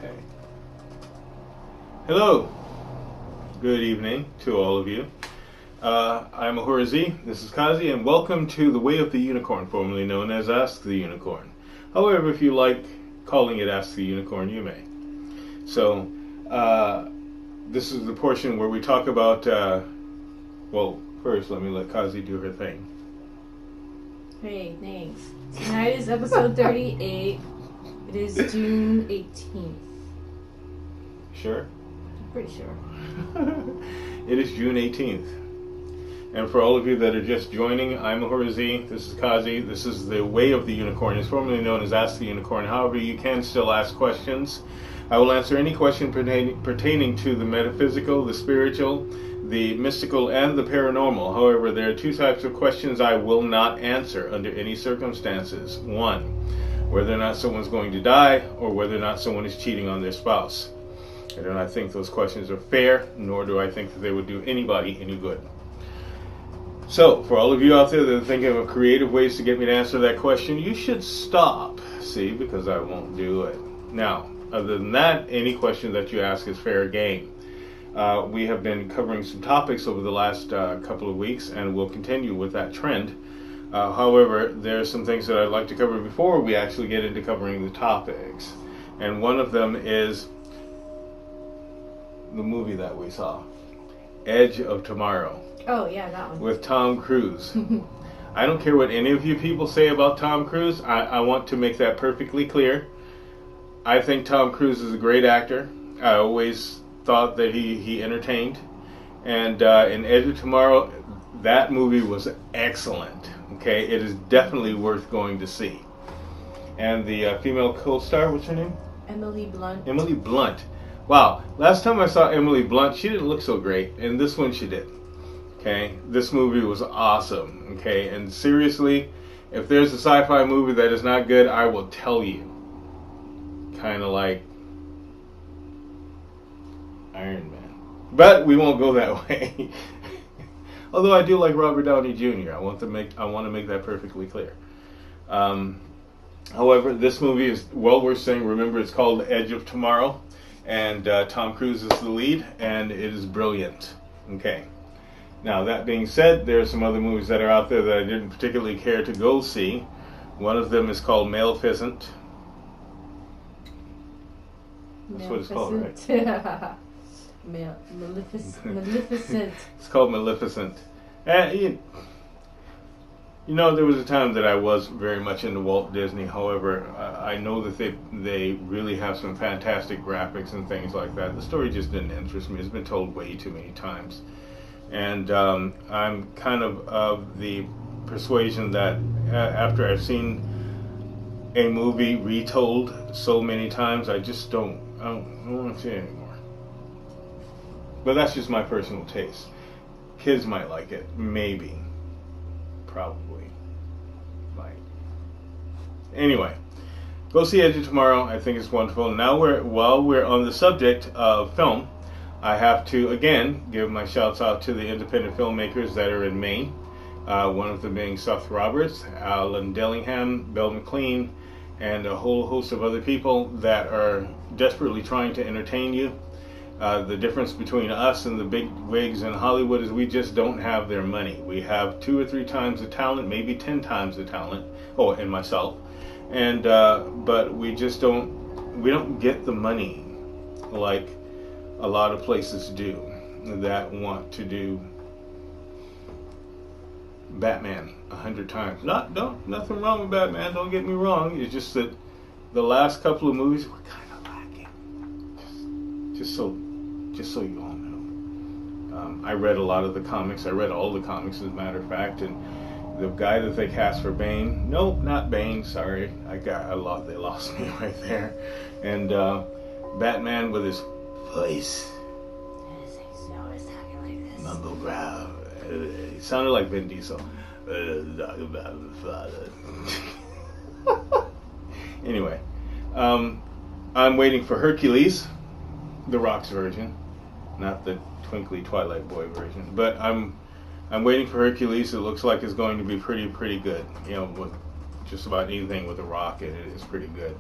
Okay. Hello. Good evening to all of you. I'm Ahura Z. This is Kazi, and welcome to The Way of the Unicorn, formerly known as Ask the Unicorn. However, if you like calling it Ask the Unicorn, you may. So, this is the portion where we talk about, well, first let me let Kazi do her thing. Hey, thanks. Tonight is episode 38. It is June 18th. Sure? I'm pretty sure. It is June 18th. And for all of you that are just joining, I'm Ahura Z. This is Kazi. This is The Way of the Unicorn. It's formerly known as Ask the Unicorn. However, you can still ask questions. I will answer any question pertaining to the metaphysical, the spiritual, the mystical, and the paranormal. However, there are two types of questions I will not answer under any circumstances. One, whether or not someone's going to die, or whether or not someone is cheating on their spouse. I do not think those questions are fair, nor do I think that they would do anybody any good. So, for all of you out there that are thinking of creative ways to get me to answer that question, you should stop, see, because I won't do it. Now, other than that, any question that you ask is fair game. We have been covering some topics over the last couple of weeks, and we'll continue with that trend. However, there are some things that I'd like to cover before we actually get into covering the topics. And one of them is the movie that we saw, Edge of Tomorrow. Oh, yeah, that one. With Tom Cruise. I don't care what any of you people say about Tom Cruise. I want to make that perfectly clear. I think Tom Cruise is a great actor. I always thought that he entertained. And in Edge of Tomorrow, that movie was excellent. Okay, it is definitely worth going to see. And the female co-star, what's her name? Emily Blunt. Emily Blunt. Wow, last time I saw Emily Blunt, she didn't look so great. And this one she did. Okay, this movie was awesome. Okay, and seriously, if there's a sci-fi movie that is not good, I will tell you. Kind of like Iron Man. But we won't go that way. Although I do like Robert Downey Jr. I want to make that perfectly clear. However, this movie is well worth seeing. Remember, it's called Edge of Tomorrow, and Tom Cruise is the lead, and it is brilliant. Okay. Now, that being said, there are some other movies that are out there that I didn't particularly care to go see. One of them is called Maleficent. That's what it's called, right? Maleficent. It's called Maleficent. And you know, there was a time that I was very much into Walt Disney. However, I know that they really have some fantastic graphics and things like that. The story just didn't interest me. It's been told way too many times. And I'm kind of the persuasion that after I've seen a movie retold so many times, I don't want to see it anymore. But that's just my personal taste. Kids might like it, maybe, probably, might. Anyway, go see Edge of Tomorrow. I think it's wonderful. Now while we're on the subject of film, I have to again give my shouts out to the independent filmmakers that are in Maine. One of them being Seth Roberts, Alan Dillingham, Bill McLean, and a whole host of other people that are desperately trying to entertain you. The difference between us and the big wigs in Hollywood is we just don't have their money. We have 2 or 3 times the talent, maybe 10 times the talent. Oh, and myself. And but we just don't get the money like a lot of places do that want to do Batman 100 times. Nothing wrong with Batman. Don't get me wrong. It's just that the last couple of movies were kind of lacking. Just so you all know. I read a lot of the comics. I read all the comics, as a matter of fact. And the guy that they cast for Bane, nope, not Bane. Sorry, they lost me right there. And Batman with his voice, mumble growl. It sounded like Vin Diesel. Talk about the father. Anyway, I'm waiting for Hercules, The Rock's version, not the twinkly Twilight Boy version. But I'm waiting for Hercules. It looks like it's going to be pretty good. You know, with just about anything with The Rock in it is pretty good.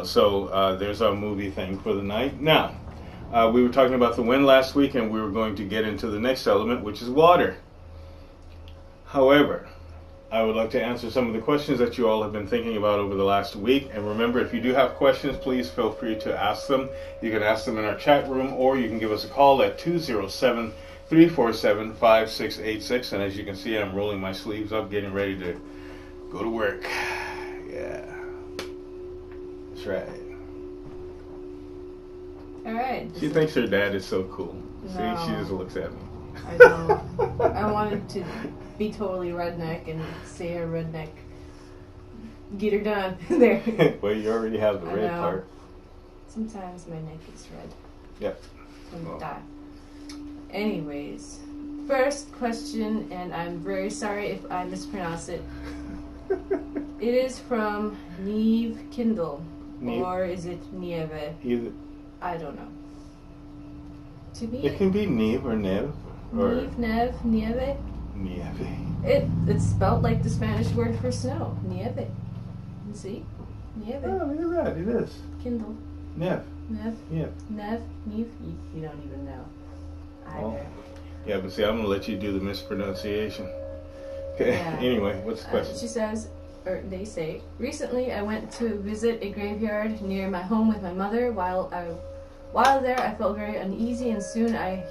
So there's our movie thing for the night. Now, we were talking about the wind last week, and we were going to get into the next element, which is water. However, I would like to answer some of the questions that you all have been thinking about over the last week. And remember, if you do have questions, please feel free to ask them. You can ask them in our chat room, or you can give us a call at 207-347-5686. And as you can see, I'm rolling my sleeves up, getting ready to go to work. Yeah. That's right. All right. She thinks her dad is so cool. No. See, she just looks at me. I know. I wanted to be totally redneck and say a redneck. Get her done. There. Well, you already have the red part. Sometimes my neck is red. Yep. From that. Anyways, first question, and I'm very sorry if I mispronounce it. It is from Neve Kindle. Neve. Or is it Nieve? Either. I don't know. To me, It can be Neve or Nev. Or Neve, Nev, Nieve. Nieve. It's spelled like the Spanish word for snow. Nieve. See? Nieve. Oh, look at that. It is. Kindle. Nev. Nev. Yeah. Nev. Neve. You don't even know. Either. Oh. Yeah, but see, I'm going to let you do the mispronunciation. Okay. Yeah. Anyway, what's the question? She says, or they say, recently I went to visit a graveyard near my home with my mother. While there, I felt very uneasy, and soon I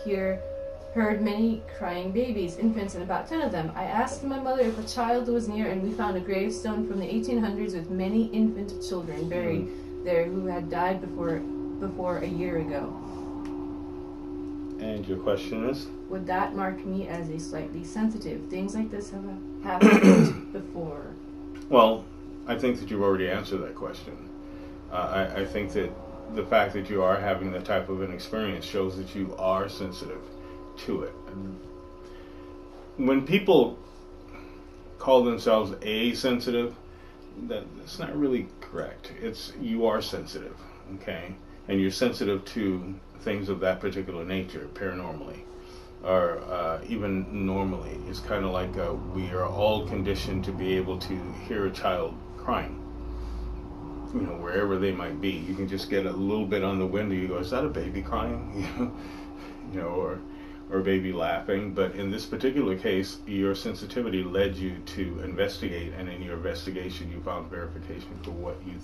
heard many crying babies, infants, and about 10 of them. I asked my mother if a child was near, and we found a gravestone from the 1800s with many infant children buried there who had died before a year ago. And your question is? Would that mark me as a slightly sensitive? Things like this have happened before. Well, I think that you've already answered that question. I think that the fact that you are having that type of an experience shows that you are sensitive to it. When people call themselves asensitive, that's not really correct. You are sensitive, okay? And you're sensitive to things of that particular nature, paranormally, or even normally. It's kind of like we are all conditioned to be able to hear a child crying, wherever they might be. You can just get a little bit on the window, you go, is that a baby crying? Or a baby laughing. But in this particular case, your sensitivity led you to investigate, and in your investigation you found verification for what you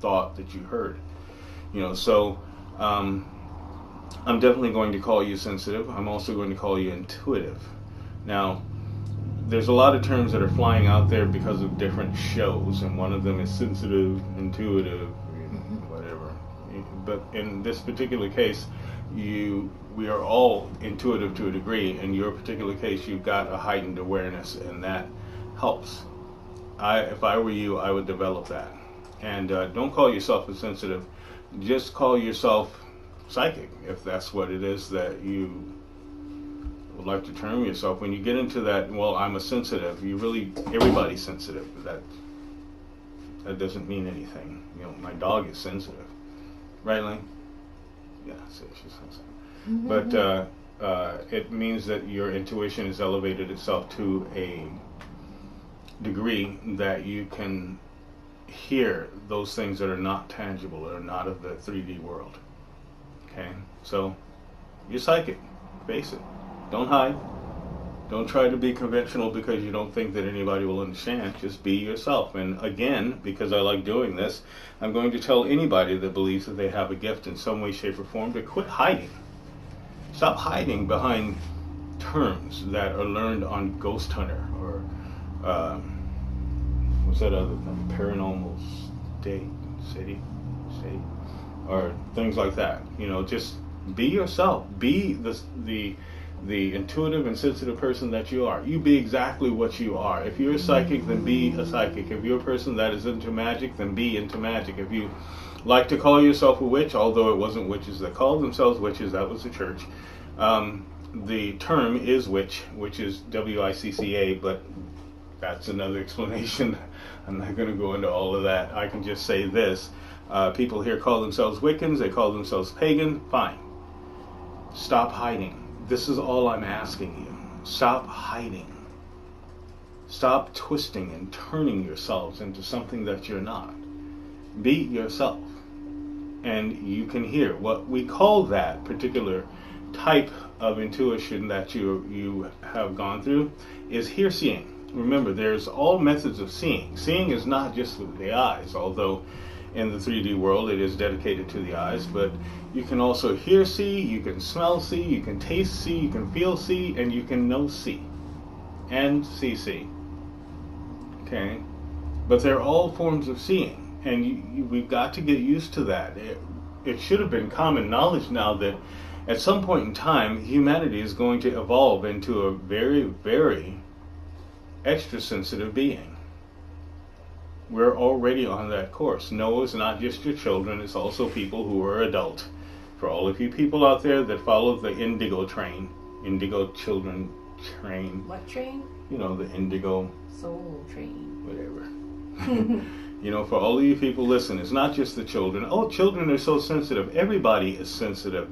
thought that you heard. So I'm definitely going to call you sensitive. I'm also going to call you intuitive. Now, there's a lot of terms that are flying out there because of different shows, and one of them is sensitive, intuitive, whatever. But in this particular case, we are all intuitive to a degree. In your particular case, you've got a heightened awareness, and that helps. If I were you, I would develop that. And don't call yourself insensitive. Just call yourself psychic, if that's what it is that you would like to term yourself. When you get into that, well, I'm a sensitive, everybody's sensitive. That doesn't mean anything. My dog is sensitive. Right, Lane? Yeah, she's sensitive. But it means that your intuition has elevated itself to a degree that you can hear those things that are not tangible, that are not of the 3D world. Okay? So, you're psychic. Face it. Don't hide. Don't try to be conventional because you don't think that anybody will understand. Just be yourself. And again, because I like doing this, I'm going to tell anybody that believes that they have a gift in some way, shape, or form to quit hiding. Stop hiding behind terms that are learned on Ghost Hunter or what's that other thing? Paranormal City, or things like that. Just be yourself. Be the intuitive and sensitive person that you are. You be exactly what you are. If you're a psychic, then be a psychic. If you're a person that is into magic, then be into magic. If you like to call yourself a witch, although it wasn't witches that called themselves witches, that was the church. The term is witch, which is W-I-C-C-A, but that's another explanation. I'm not going to go into all of that. I can just say this. People here call themselves Wiccans, they call themselves pagan. Fine. Stop hiding. This is all I'm asking you. Stop hiding. Stop twisting and turning yourselves into something that you're not. Be yourself. and you can hear. What we call that particular type of intuition that you have gone through is hear-seeing. Remember, there's all methods of seeing. Seeing is not just with the eyes, although in the 3D world it is dedicated to the eyes, but you can also hear see, you can smell see, you can taste see, you can feel see, and you can know see, and see. Okay? But they're all forms of seeing, and we've got to get used to that. It should have been common knowledge now that at some point in time, humanity is going to evolve into a very, very extra sensitive being. We're already on that course. No, it's not just your children, it's also people who are adult. For all of you people out there that follow the Indigo train, Indigo Children train. What train? You know, the Indigo Soul train. Whatever. You know, for all of you people, listen, it's not just the children. Oh, children are so sensitive. Everybody is sensitive.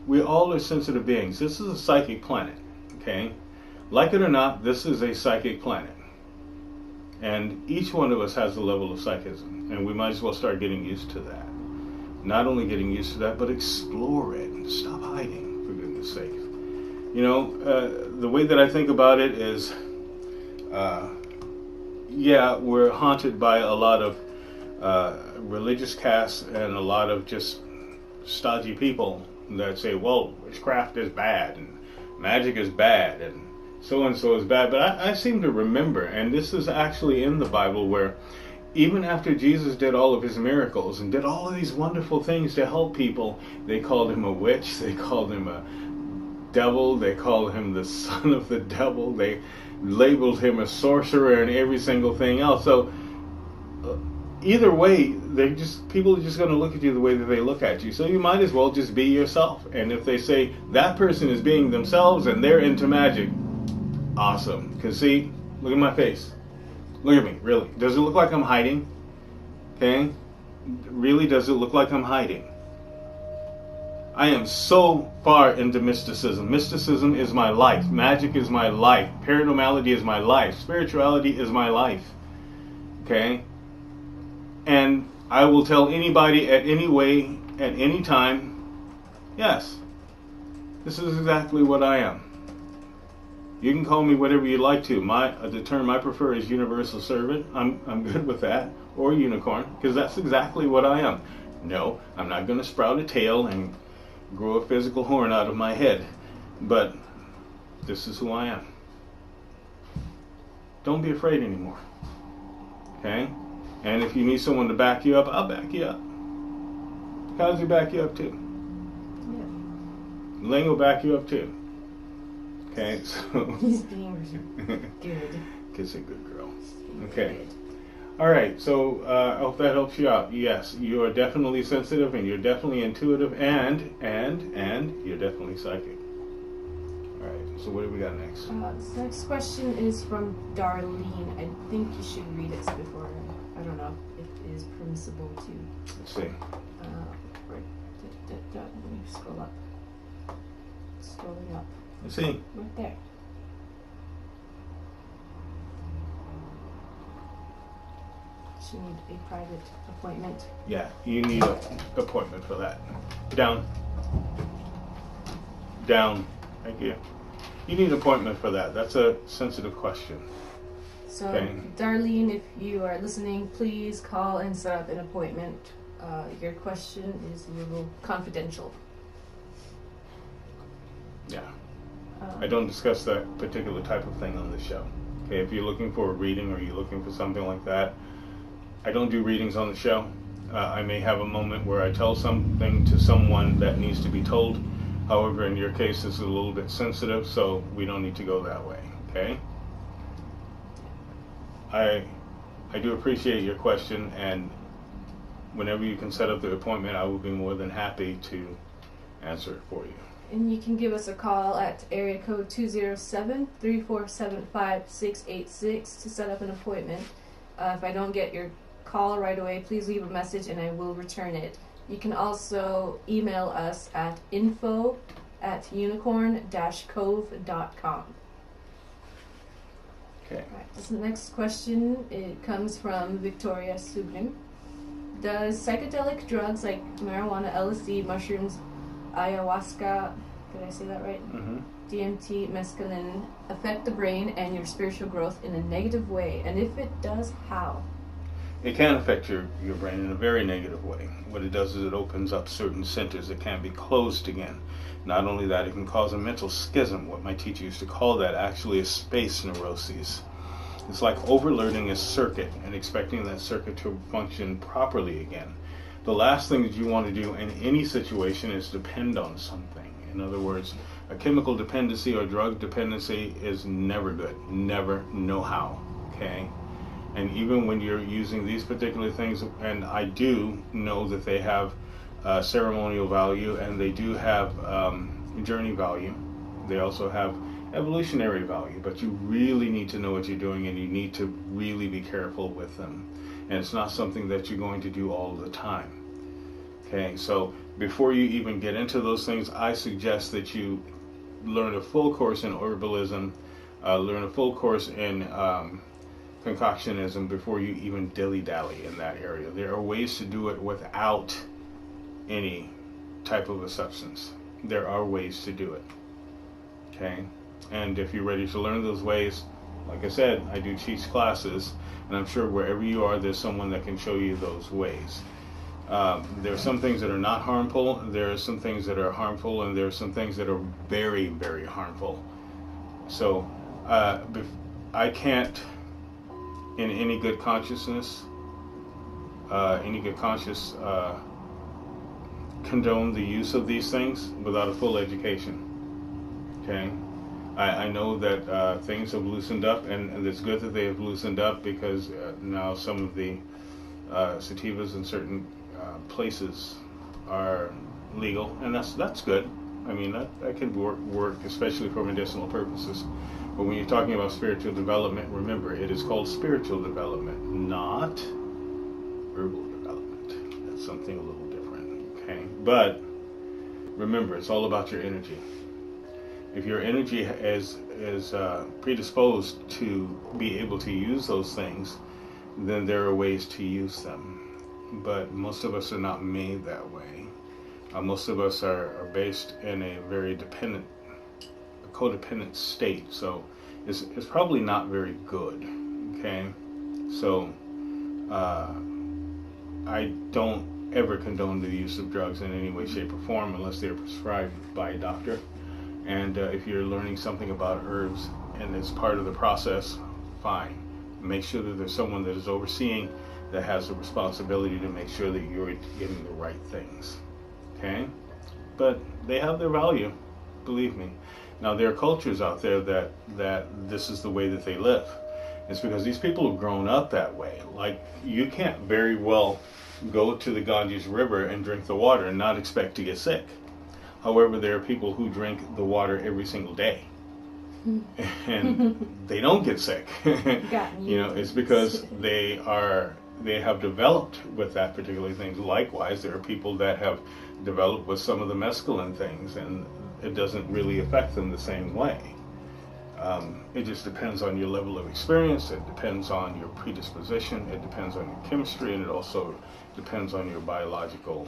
We all are sensitive beings. This is a psychic planet, okay? Like it or not, this is a psychic planet. And each one of us has a level of psychism, and we might as well start getting used to that. Not only getting used to that, but explore it. Stop hiding, for goodness sake. You know, the way that I think about it is, yeah, we're haunted by a lot of religious castes and a lot of just stodgy people that say, well, witchcraft is bad, and magic is bad, and so-and-so is bad. But I seem to remember, and this is actually in the Bible, where even after Jesus did all of his miracles and did all of these wonderful things to help people, they called him a witch, they called him a devil, they called him the son of the devil, they labeled him a sorcerer and every single thing else. So either way, people are just going to look at you the way that they look at you. So you might as well just be yourself. And if they say that person is being themselves and they're into magic, awesome. Because see, look at my face. Look at me, really. Does it look like I'm hiding? Okay? Really, does it look like I'm hiding? I am so far into mysticism. Mysticism is my life. Magic is my life. Paranormality is my life. Spirituality is my life. Okay? And I will tell anybody at any way, at any time, yes, this is exactly what I am. You can call me whatever you like to. The term I prefer is universal servant. I'm good with that. Or unicorn, because that's exactly what I am. No, I'm not going to sprout a tail and grow a physical horn out of my head. But this is who I am. Don't be afraid anymore. Okay? And if you need someone to back you up, I'll back you up. How does he back you up too? Yeah. Ling will back you up too. Okay, so he's being good. Kid's a good girl. Okay. All right, so I hope that helps you out. Yes, you are definitely sensitive, and you're definitely intuitive, and you're definitely psychic. All right, so what do we got next? This next question is from Darlene. I think you should read it before. I don't know if it is permissible to. Let's see. Let me scroll up. Scrolling up. Let's see. Right there. She needs a private appointment. Yeah, you need an appointment for that. Down. Down. Thank you. You need an appointment for that. That's a sensitive question. So, okay. Darlene, if you are listening, please call and set up an appointment. Your question is a little confidential. Yeah. I don't discuss that particular type of thing on the show. Okay, if you're looking for a reading or you're looking for something like that, I don't do readings on the show. I may have a moment where I tell something to someone that needs to be told. However, in your case, this is a little bit sensitive, so we don't need to go that way, okay? I do appreciate your question, and whenever you can set up the appointment, I will be more than happy to answer it for you. And you can give us a call at area code 207-3475-686 to set up an appointment. If I don't get your call right away, please leave a message and I will return it. You can also email us at info@unicorn-cove.com. Okay. Right, this next question, it comes from Victoria Sublim. Does psychedelic drugs like marijuana, LSD, mushrooms, ayahuasca, did I say that right? Mm-hmm. DMT, mescaline, affect the brain and your spiritual growth in a negative way? And if it does, how? It can affect your brain in a very negative way. What it does is it opens up certain centers that can be closed again. Not only that, it can cause a mental schism, what my teacher used to call that, actually a space neuroses. It's like overloading a circuit and expecting that circuit to function properly again. The last thing that you want to do in any situation is depend on something. In other words, a chemical dependency or drug dependency is never good. Never, no how. Okay? And even when you're using these particular things, and I do know that they have ceremonial value and they do have journey value. They also have evolutionary value, but you really need to know what you're doing and you need to really be careful with them. And it's not something that you're going to do all the time. Okay, so before you even get into those things, I suggest that you learn a full course in herbalism, learn a full course in concoctionism before you even dilly-dally in that area. There are ways to do it without any type of a substance. There are ways to do it. Okay? And if you're ready to learn those ways, like I said, I do teach classes, and I'm sure wherever you are, there's someone that can show you those ways. There are some things that are not harmful, there are some things that are harmful, and there are some things that are very, very harmful. So, I can't, in any good consciousness, condone the use of these things without a full education. Okay? I know that things have loosened up, and it's good that they have loosened up because now some of the sativas in certain places are legal, and that's good. I mean, that can work, especially for medicinal purposes. But when you're talking about spiritual development, remember, it is called spiritual development, not herbal development. That's something a little different, okay? But remember, it's all about your energy. If your energy is predisposed to be able to use those things, then there are ways to use them. But most of us are not made that way. Most of us are based in a very codependent state, so it's probably not very good. Okay, so I don't ever condone the use of drugs in any way, shape, or form unless they're prescribed by a doctor. And if you're learning something about herbs and it's part of the process, fine. Make sure that there's someone that is overseeing that has the responsibility to make sure that you're getting the right things. Okay? But they have their value, believe me. Now, there are cultures out there that this is the way that they live. It's because these people have grown up that way. Like, you can't very well go to the Ganges River and drink the water and not expect to get sick. However, there are people who drink the water every single day and they don't get sick. You know, it's because they have developed with that particular thing. Likewise, there are people that have developed with some of the mescaline things, and it doesn't really affect them the same way. It just depends on your level of experience, it depends on your predisposition, it depends on your chemistry, and it also depends on your biological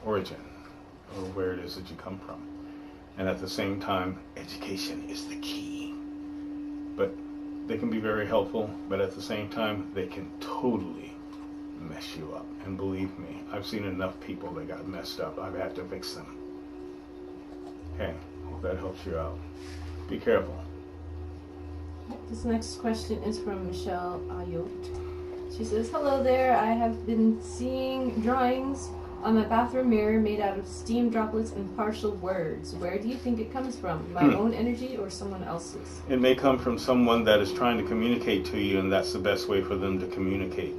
origin, or where it is that you come from. And at the same time, education is the key. But they can be very helpful, but at the same time, they can totally mess you up. And believe me, I've seen enough people that got messed up. I've had to fix them. Okay, hope that helps you out. Be careful. This next question is from Michelle Ayot. She says, "Hello there. I have been seeing drawings on my bathroom mirror made out of steam droplets and partial words. Where do you think it comes from? My own energy or someone else's?" It may come from someone that is trying to communicate to you, and that's the best way for them to communicate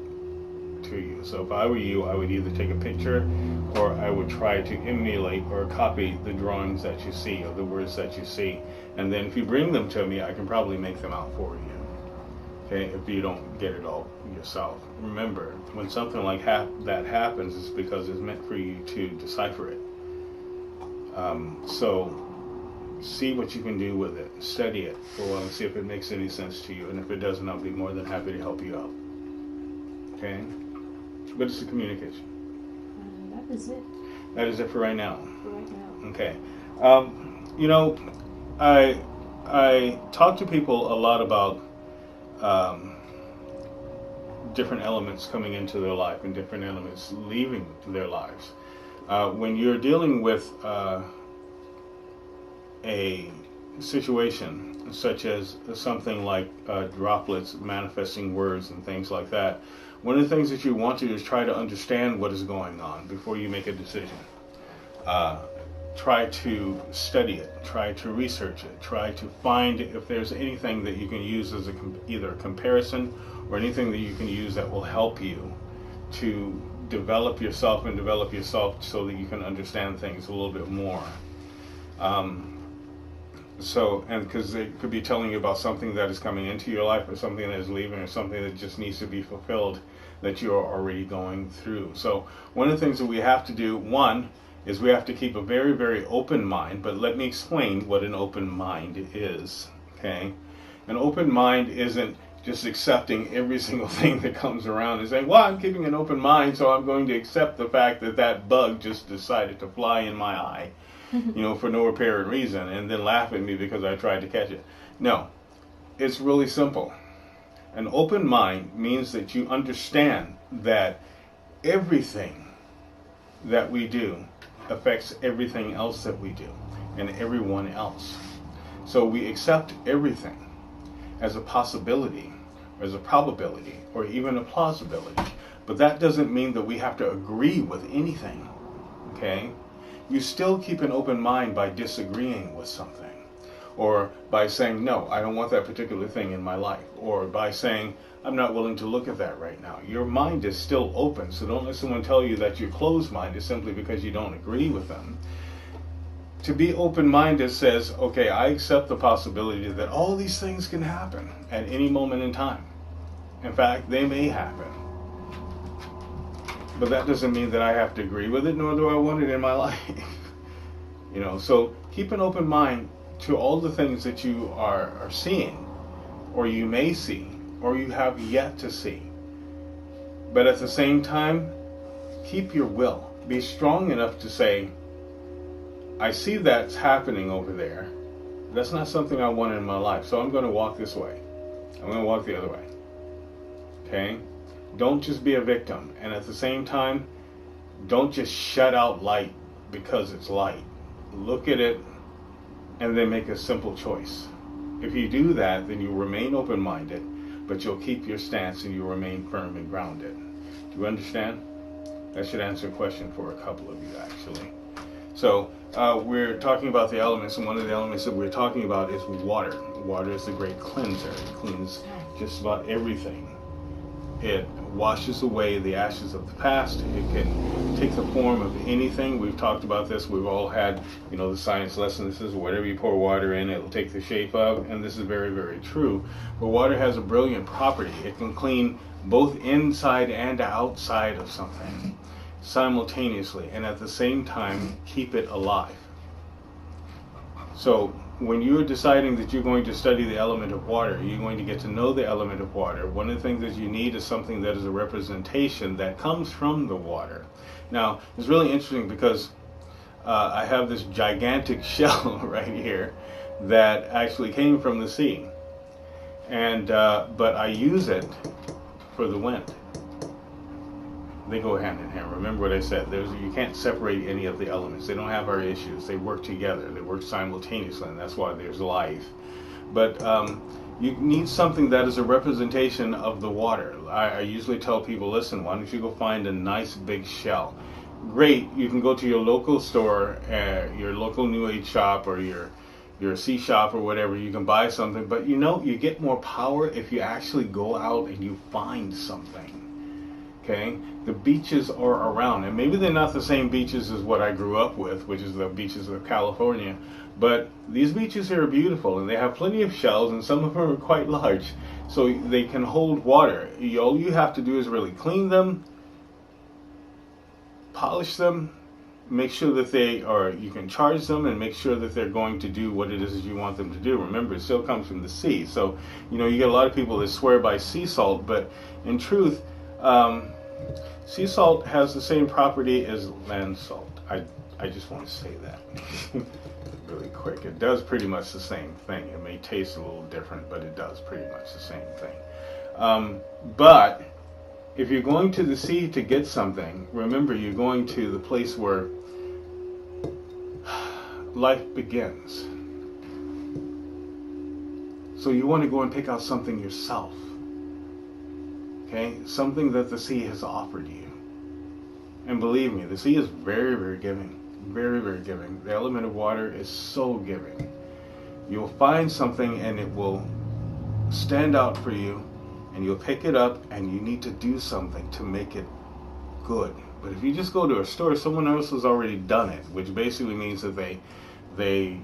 to you. So if I were you, I would either take a picture or I would try to emulate or copy the drawings that you see or the words that you see. And then if you bring them to me, I can probably make them out for you. Okay, if you don't get it all yourself. Remember, when something like that happens, it's because it's meant for you to decipher it. So see what you can do with it. Study it for a while and see if it makes any sense to you. And if it doesn't, I'll be more than happy to help you out. Okay? But it's the communication. That is it That is it for right now. for right now. Okay. You know, I talk to people a lot about different elements coming into their life and different elements leaving their lives. When you're dealing with a situation such as something like droplets manifesting words and things like that, one of the things that you want to do is try to understand what is going on before you make a decision. Try to study it, try to research it, try to find if there's anything that you can use as either a comparison or anything that you can use that will help you to develop yourself so that you can understand things a little bit more. And because they could be telling you about something that is coming into your life or something that is leaving or something that just needs to be fulfilled that you're already going through. So one of the things that we have to do, one, is we have to keep a very, very open mind. But let me explain what an open mind is, okay? An open mind isn't just accepting every single thing that comes around and saying, well, I'm keeping an open mind, so I'm going to accept the fact that that bug just decided to fly in my eye, for no apparent reason, and then laugh at me because I tried to catch it. No, it's really simple. An open mind means that you understand that everything that we do affects everything else that we do and everyone else. So we accept everything as a possibility, or as a probability, or even a plausibility. But that doesn't mean that we have to agree with anything, okay? You still keep an open mind by disagreeing with something, or by saying, no, I don't want that particular thing in my life, or by saying, I'm not willing to look at that right now. Your mind is still open, so don't let someone tell you that you're closed-minded simply because you don't agree with them. To be open-minded says, okay, I accept the possibility that all these things can happen at any moment in time. In fact, they may happen. But that doesn't mean that I have to agree with it, nor do I want it in my life. So keep an open mind to all the things that you are seeing, or you may see, or you have yet to see. But at the same time, keep your will. Be strong enough to say, I see that's happening over there. That's not something I want in my life, so I'm going to walk this way. I'm going to walk the other way. Okay? Don't just be a victim. And at the same time, don't just shut out light because it's light. Look at it and then make a simple choice. If you do that, then you remain open-minded, but you'll keep your stance and you'll remain firm and grounded. Do you understand? That should answer a question for a couple of you, actually. So we're talking about the elements, and one of the elements that we're talking about is water. Water is the great cleanser. It cleans just about everything. It washes away the ashes of the past. It can take the form of anything. We've talked about this. We've all had, the science lesson. This is whatever you pour water in, it will take the shape of, and this is very, very true. But water has a brilliant property. It can clean both inside and outside of something simultaneously, and at the same time keep it alive. So when you're deciding that you're going to study the element of water, you're going to get to know the element of water. One of the things that you need is something that is a representation that comes from the water. Now, it's really interesting because I have this gigantic shell right here that actually came from the sea, and but I use it for the wind. They go hand in hand. Remember what I said. You can't separate any of the elements. They don't have our issues. They work together. They work simultaneously, and that's why there's life. But you need something that is a representation of the water. I usually tell people, listen, why don't you go find a nice big shell? Great, you can go to your local store, your local New Age shop, or your C shop or whatever. You can buy something, but you get more power if you actually go out and you find something. Okay, the beaches are around, and maybe they're not the same beaches as what I grew up with, which is the beaches of California, but these beaches here are beautiful, and they have plenty of shells, and some of them are quite large, so they can hold water. All you have to do is really clean them, polish them, make sure that you can charge them, and make sure that they're going to do what it is that you want them to do. Remember, it still comes from the sea, so you get a lot of people that swear by sea salt, but in truth, sea salt has the same property as land salt. I just want to say that really quick. It does pretty much the same thing. It may taste a little different, but it does pretty much the same thing. But if you're going to the sea to get something, remember you're going to the place where life begins. So you want to go and pick out something yourself. Okay? Something that the sea has offered you. And believe me, the sea is very, very giving. Very, very giving. The element of water is so giving. You'll find something and it will stand out for you, and you'll pick it up, and you need to do something to make it good. But if you just go to a store, someone else has already done it, which basically means that they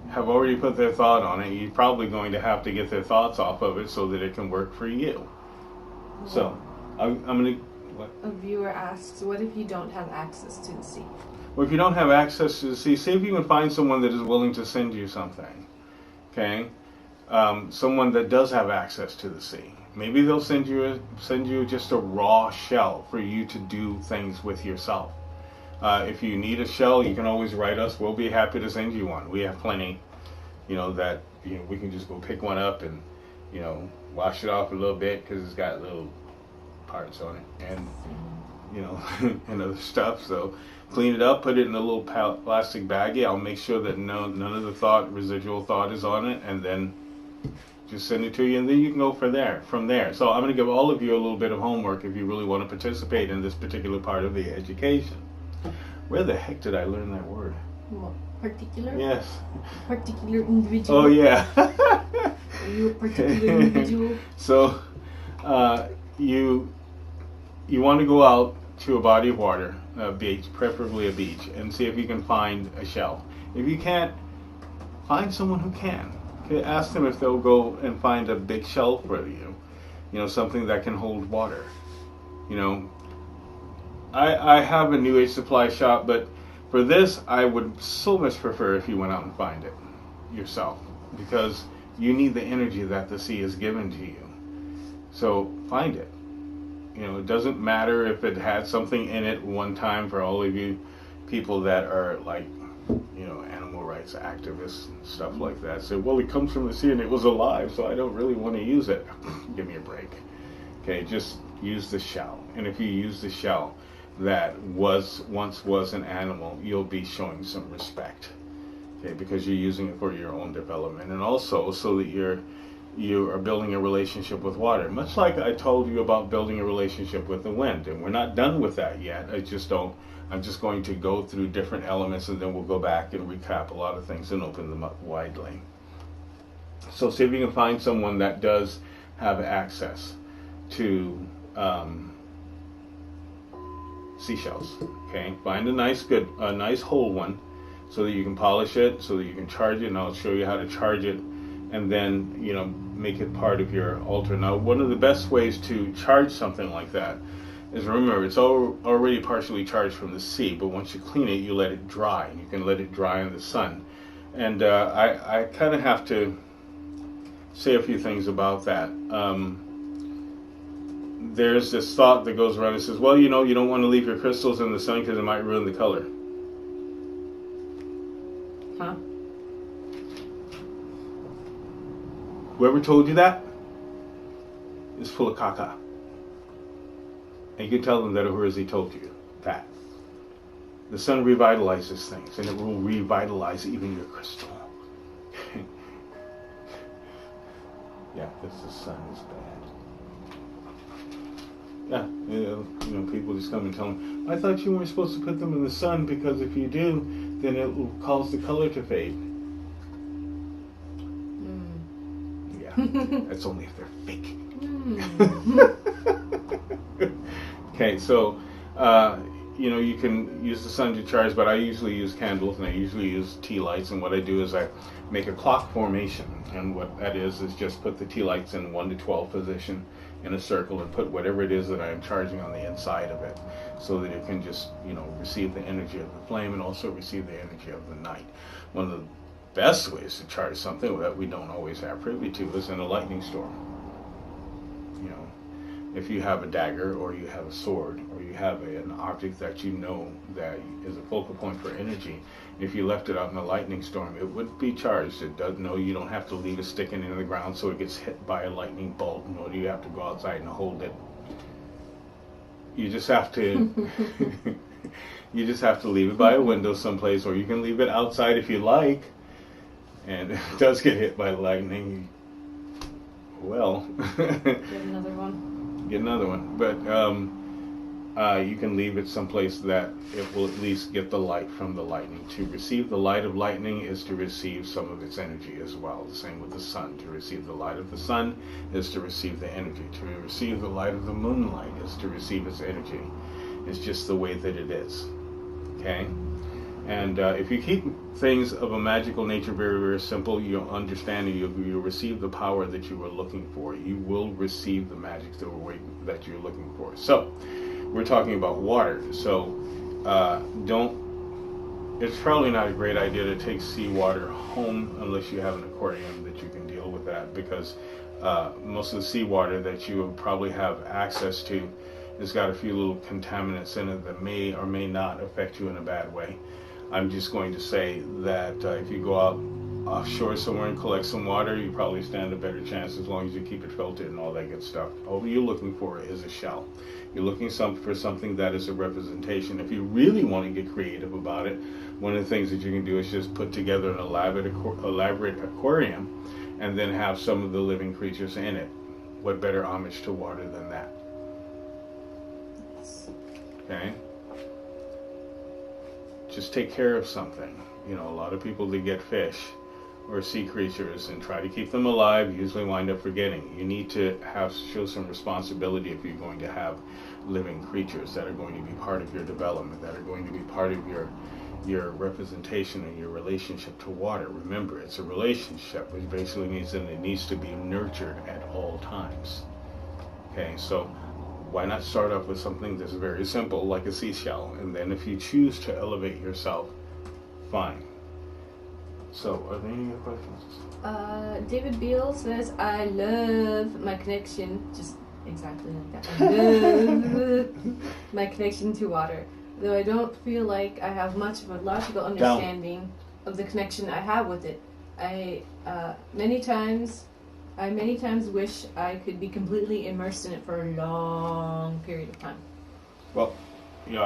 have already put their thought on it. You're probably going to have to get their thoughts off of it so that it can work for you. So, I'm going to... What? A viewer asks, what if you don't have access to the sea? Well, if you don't have access to the sea, see if you can find someone that is willing to send you something. Okay? Someone that does have access to the sea. Maybe they'll send you just a raw shell for you to do things with yourself. If you need a shell, you can always write us. We'll be happy to send you one. We have plenty, that we can just go pick one up and, wash it off a little bit because it's got little parts on it and, and other stuff. So clean it up, put it in a little plastic baggie. I'll make sure that none of the residual thought is on it, and then just send it to you, and then you can go from there. So I'm going to give all of you a little bit of homework if you really want to participate in this particular part of the education. Where the heck did I learn that word? What, particular? Yes. Particular individual. Oh, yeah. Are you a particular individual? So, you want to go out to a body of water, a beach, preferably a beach, and see if you can find a shell. If you can't, find someone who can. Okay, ask them if they'll go and find a big shell for you. Something that can hold water. I have a New Age supply shop, but for this, I would so much prefer if you went out and find it yourself, because you need the energy that the sea has given to you. So find it. It doesn't matter if it had something in it one time. For all of you people that are like, animal rights activists and stuff like that, say, well, it comes from the sea and it was alive, so I don't really want to use it. Give me a break. Okay, just use the shell. And if you use the shell that once was an animal, you'll be showing some respect. Okay, because you're using it for your own development, and also so that you are building a relationship with water, much like I told you about building a relationship with the wind. And we're not done with that yet. I'm just going to go through different elements, and then we'll go back and recap a lot of things and open them up widely. So see if you can find someone that does have access to seashells. Okay, find a nice whole one, so that you can polish it, so that you can charge it, and I'll show you how to charge it, and then make it part of your altar. Now, one of the best ways to charge something like that is, remember, it's already partially charged from the sea, but once you clean it, you let it dry. You can let it dry in the sun. And I kind of have to say a few things about that. There's this thought that goes around that says, well, you don't want to leave your crystals in the sun because it might ruin the color. Huh? Whoever told you that is full of caca. And you can tell them that Ahurzi told you that. The sun revitalizes things, and it will revitalize even your crystal. Yeah, because the sun is bad. Yeah, people just come and tell them, I thought you weren't supposed to put them in the sun, because if you do, then it will cause the color to fade. Yeah, that's only if they're fake. Okay, so, you can use the sun to charge, but I usually use candles, and I usually use tea lights, and what I do is I make a clock formation, and what that is just put the tea lights in 1 to 12 position in a circle, and put whatever it is that I'm charging on the inside of it, so that it can just, receive the energy of the flame and also receive the energy of the night. One of the best ways to charge something that we don't always have privy to is in a lightning storm. if you have a dagger or you have a sword or you have an object that you know that is a focal point for energy, if you left it out in a lightning storm, it would be charged. It does no, you don't have to leave it sticking in the ground so it gets hit by a lightning bolt, nor do you have to go outside and hold it. You just have to you just have to leave it by a window someplace, or you can leave it outside if you like. And if it does get hit by lightning, well, Get another one. Get another one. But you can leave it someplace that it will at least get the light from the lightning. To receive the light of lightning is to receive some of its energy as well. The same with the sun. To receive the light of the sun is to receive the energy. To receive the light of the moonlight is to receive its energy. It's just the way that it is. Okay? And if you keep things of a magical nature very, very simple, you'll understand and you'll receive the power that you were looking for. You will receive the magic that you're looking for. So, we're talking about water. So, it's probably not a great idea to take seawater home unless you have an aquarium that you can deal with that, because most of the seawater that you will probably have access to has got a few little contaminants in it that may or may not affect you in a bad way. I'm just going to say that if you go out offshore somewhere and collect some water, you probably stand a better chance as long as you keep it filtered and all that good stuff. All you're looking for is a shell. You're looking for something that is a representation. If you really want to get creative about it, one of the things that you can do is just put together an elaborate aquarium and then have some of the living creatures in it. What better homage to water than that? Okay? Just take care of something. You know, a lot of people, they get fish or sea creatures and try to keep them alive, usually wind up forgetting. You need to show some responsibility if you're going to have living creatures that are going to be part of your development, that are going to be part of your representation and your relationship to water. Remember, it's a relationship, which basically means that it needs to be nurtured at all times. Okay, so why not start off with something that's very simple, like a seashell, and then if you choose to elevate yourself, fine. So, are there any other questions? David Beal says, I love my connection, just exactly like that. I love my connection to water. Though I don't feel like I have much of a logical understanding of the connection I have with it. I many times wish I could be completely immersed in it for a long period of time. Well, yeah,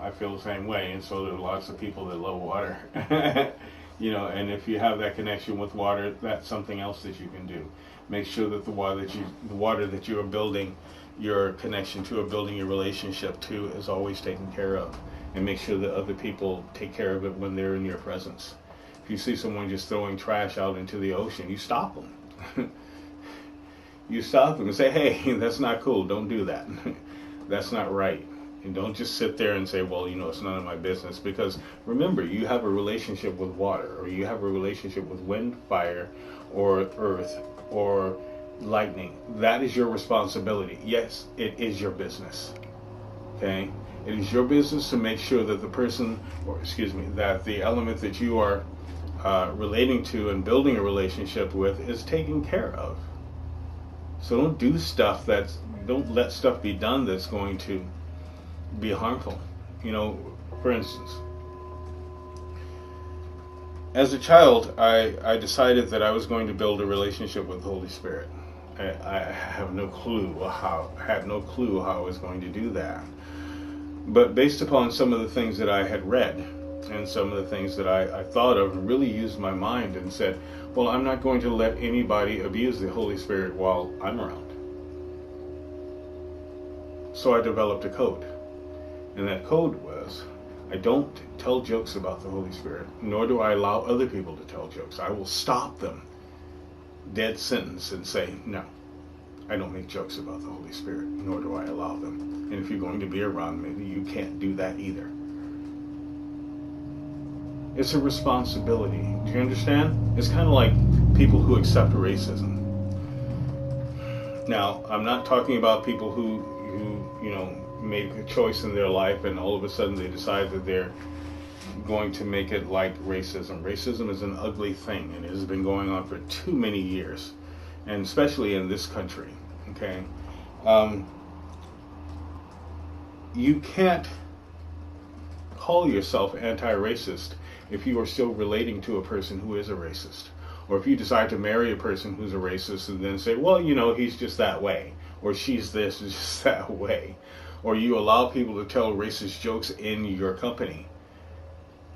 I feel the same way, and so there are lots of people that love water. You know, and if you have that connection with water, that's something else that you can do. Make sure that the water that you are building your connection to or building your relationship to is always taken care of, and make sure that other people take care of it when they're in your presence. If you see someone just throwing trash out into the ocean, you stop them. You stop them and say, hey, that's not cool. Don't do that. That's not right. And don't just sit there and say, well, you know, it's none of my business. Because remember, you have a relationship with water, or you have a relationship with wind, fire, or earth, or lightning. That is your responsibility. Yes, it is your business. Okay? It is your business to make sure that that the element that you are relating to and building a relationship with is taken care of. So don't let stuff be done that's going to be harmful. You know, for instance, as a child, I decided that I was going to build a relationship with the Holy Spirit. I had no clue how I was going to do that. But based upon some of the things that I had read and some of the things that I thought of, and really used my mind and said, well, I'm not going to let anybody abuse the Holy Spirit while I'm around. So I developed a code. And that code was, I don't tell jokes about the Holy Spirit, nor do I allow other people to tell jokes. I will stop them dead sentence and say, no, I don't make jokes about the Holy Spirit, nor do I allow them. And if you're going to be around me, you can't do that either. It's a responsibility. Do you understand? It's kind of like people who accept racism. Now, I'm not talking about people who you know, make a choice in their life and all of a sudden they decide that they're going to make it like racism. Racism is an ugly thing, and it has been going on for too many years, and especially in this country. Okay, you can't call yourself anti-racist if you are still relating to a person who is a racist. Or if you decide to marry a person who's a racist and then say, well, he's just that way. Or she's this, is just that way. Or you allow people to tell racist jokes in your company.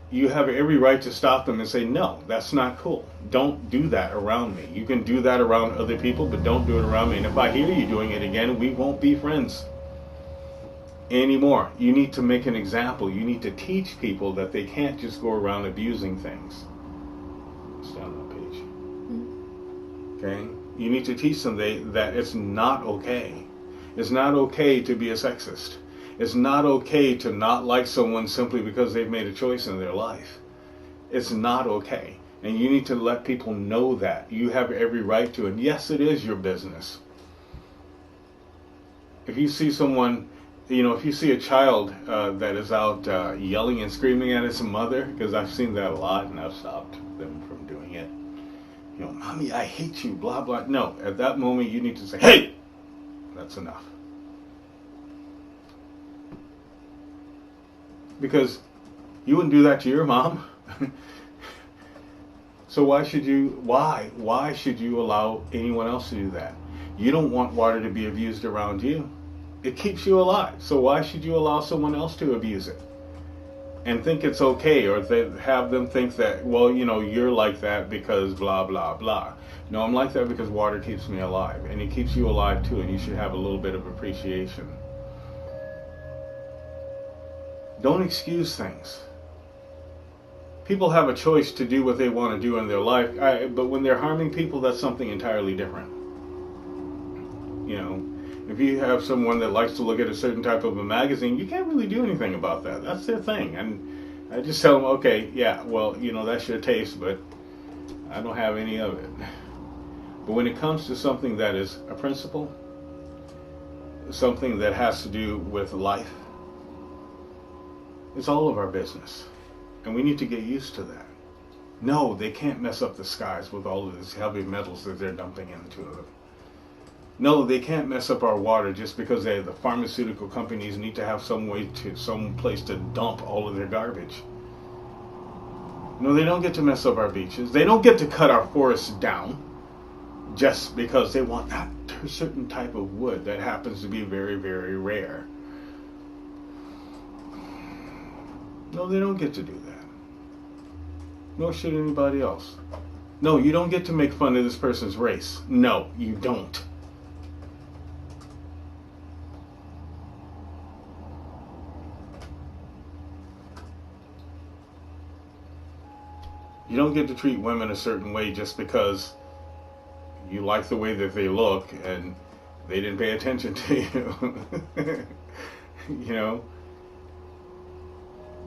You have every right to stop them and say, no, that's not cool. Don't do that around me. You can do that around other people, but don't do it around me. And if I hear you doing it again, we won't be friends anymore. You need to make an example. You need to teach people that they can't just go around abusing things. It's down that page. Okay? You need to teach them that it's not okay. It's not okay to be a sexist. It's not okay to not like someone simply because they've made a choice in their life. It's not okay. And you need to let people know that. You have every right to. And yes, it is your business. If you see someone, if you see a child that is out yelling and screaming at its mother, because I've seen that a lot and I've stopped them from doing it. Mommy, I hate you, blah, blah. No, at that moment you need to say, hey, that's enough. Because you wouldn't do that to your mom. So why should you allow anyone else to do that? You don't want water to be abused around you. It keeps you alive. So why should you allow someone else to abuse it? And think it's okay, or have them think that, well, you're like that because blah, blah, blah. No, I'm like that because water keeps me alive. And it keeps you alive too, and you should have a little bit of appreciation. Don't excuse things. People have a choice to do what they want to do in their life, but when they're harming people, that's something entirely different. If you have someone that likes to look at a certain type of a magazine, you can't really do anything about that. That's their thing. And I just tell them, okay, yeah, well, that's your taste, but I don't have any of it. But when it comes to something that is a principle, something that has to do with life, it's all of our business. And we need to get used to that. No, they can't mess up the skies with all of these heavy metals that they're dumping into them. No, they can't mess up our water just because the pharmaceutical companies need to have some place to dump all of their garbage. No, they don't get to mess up our beaches. They don't get to cut our forests down just because they want that certain type of wood that happens to be very, very rare. No, they don't get to do that. Nor should anybody else. No, you don't get to make fun of this person's race. No, you don't. You don't get to treat women a certain way just because you like the way that they look and they didn't pay attention to you.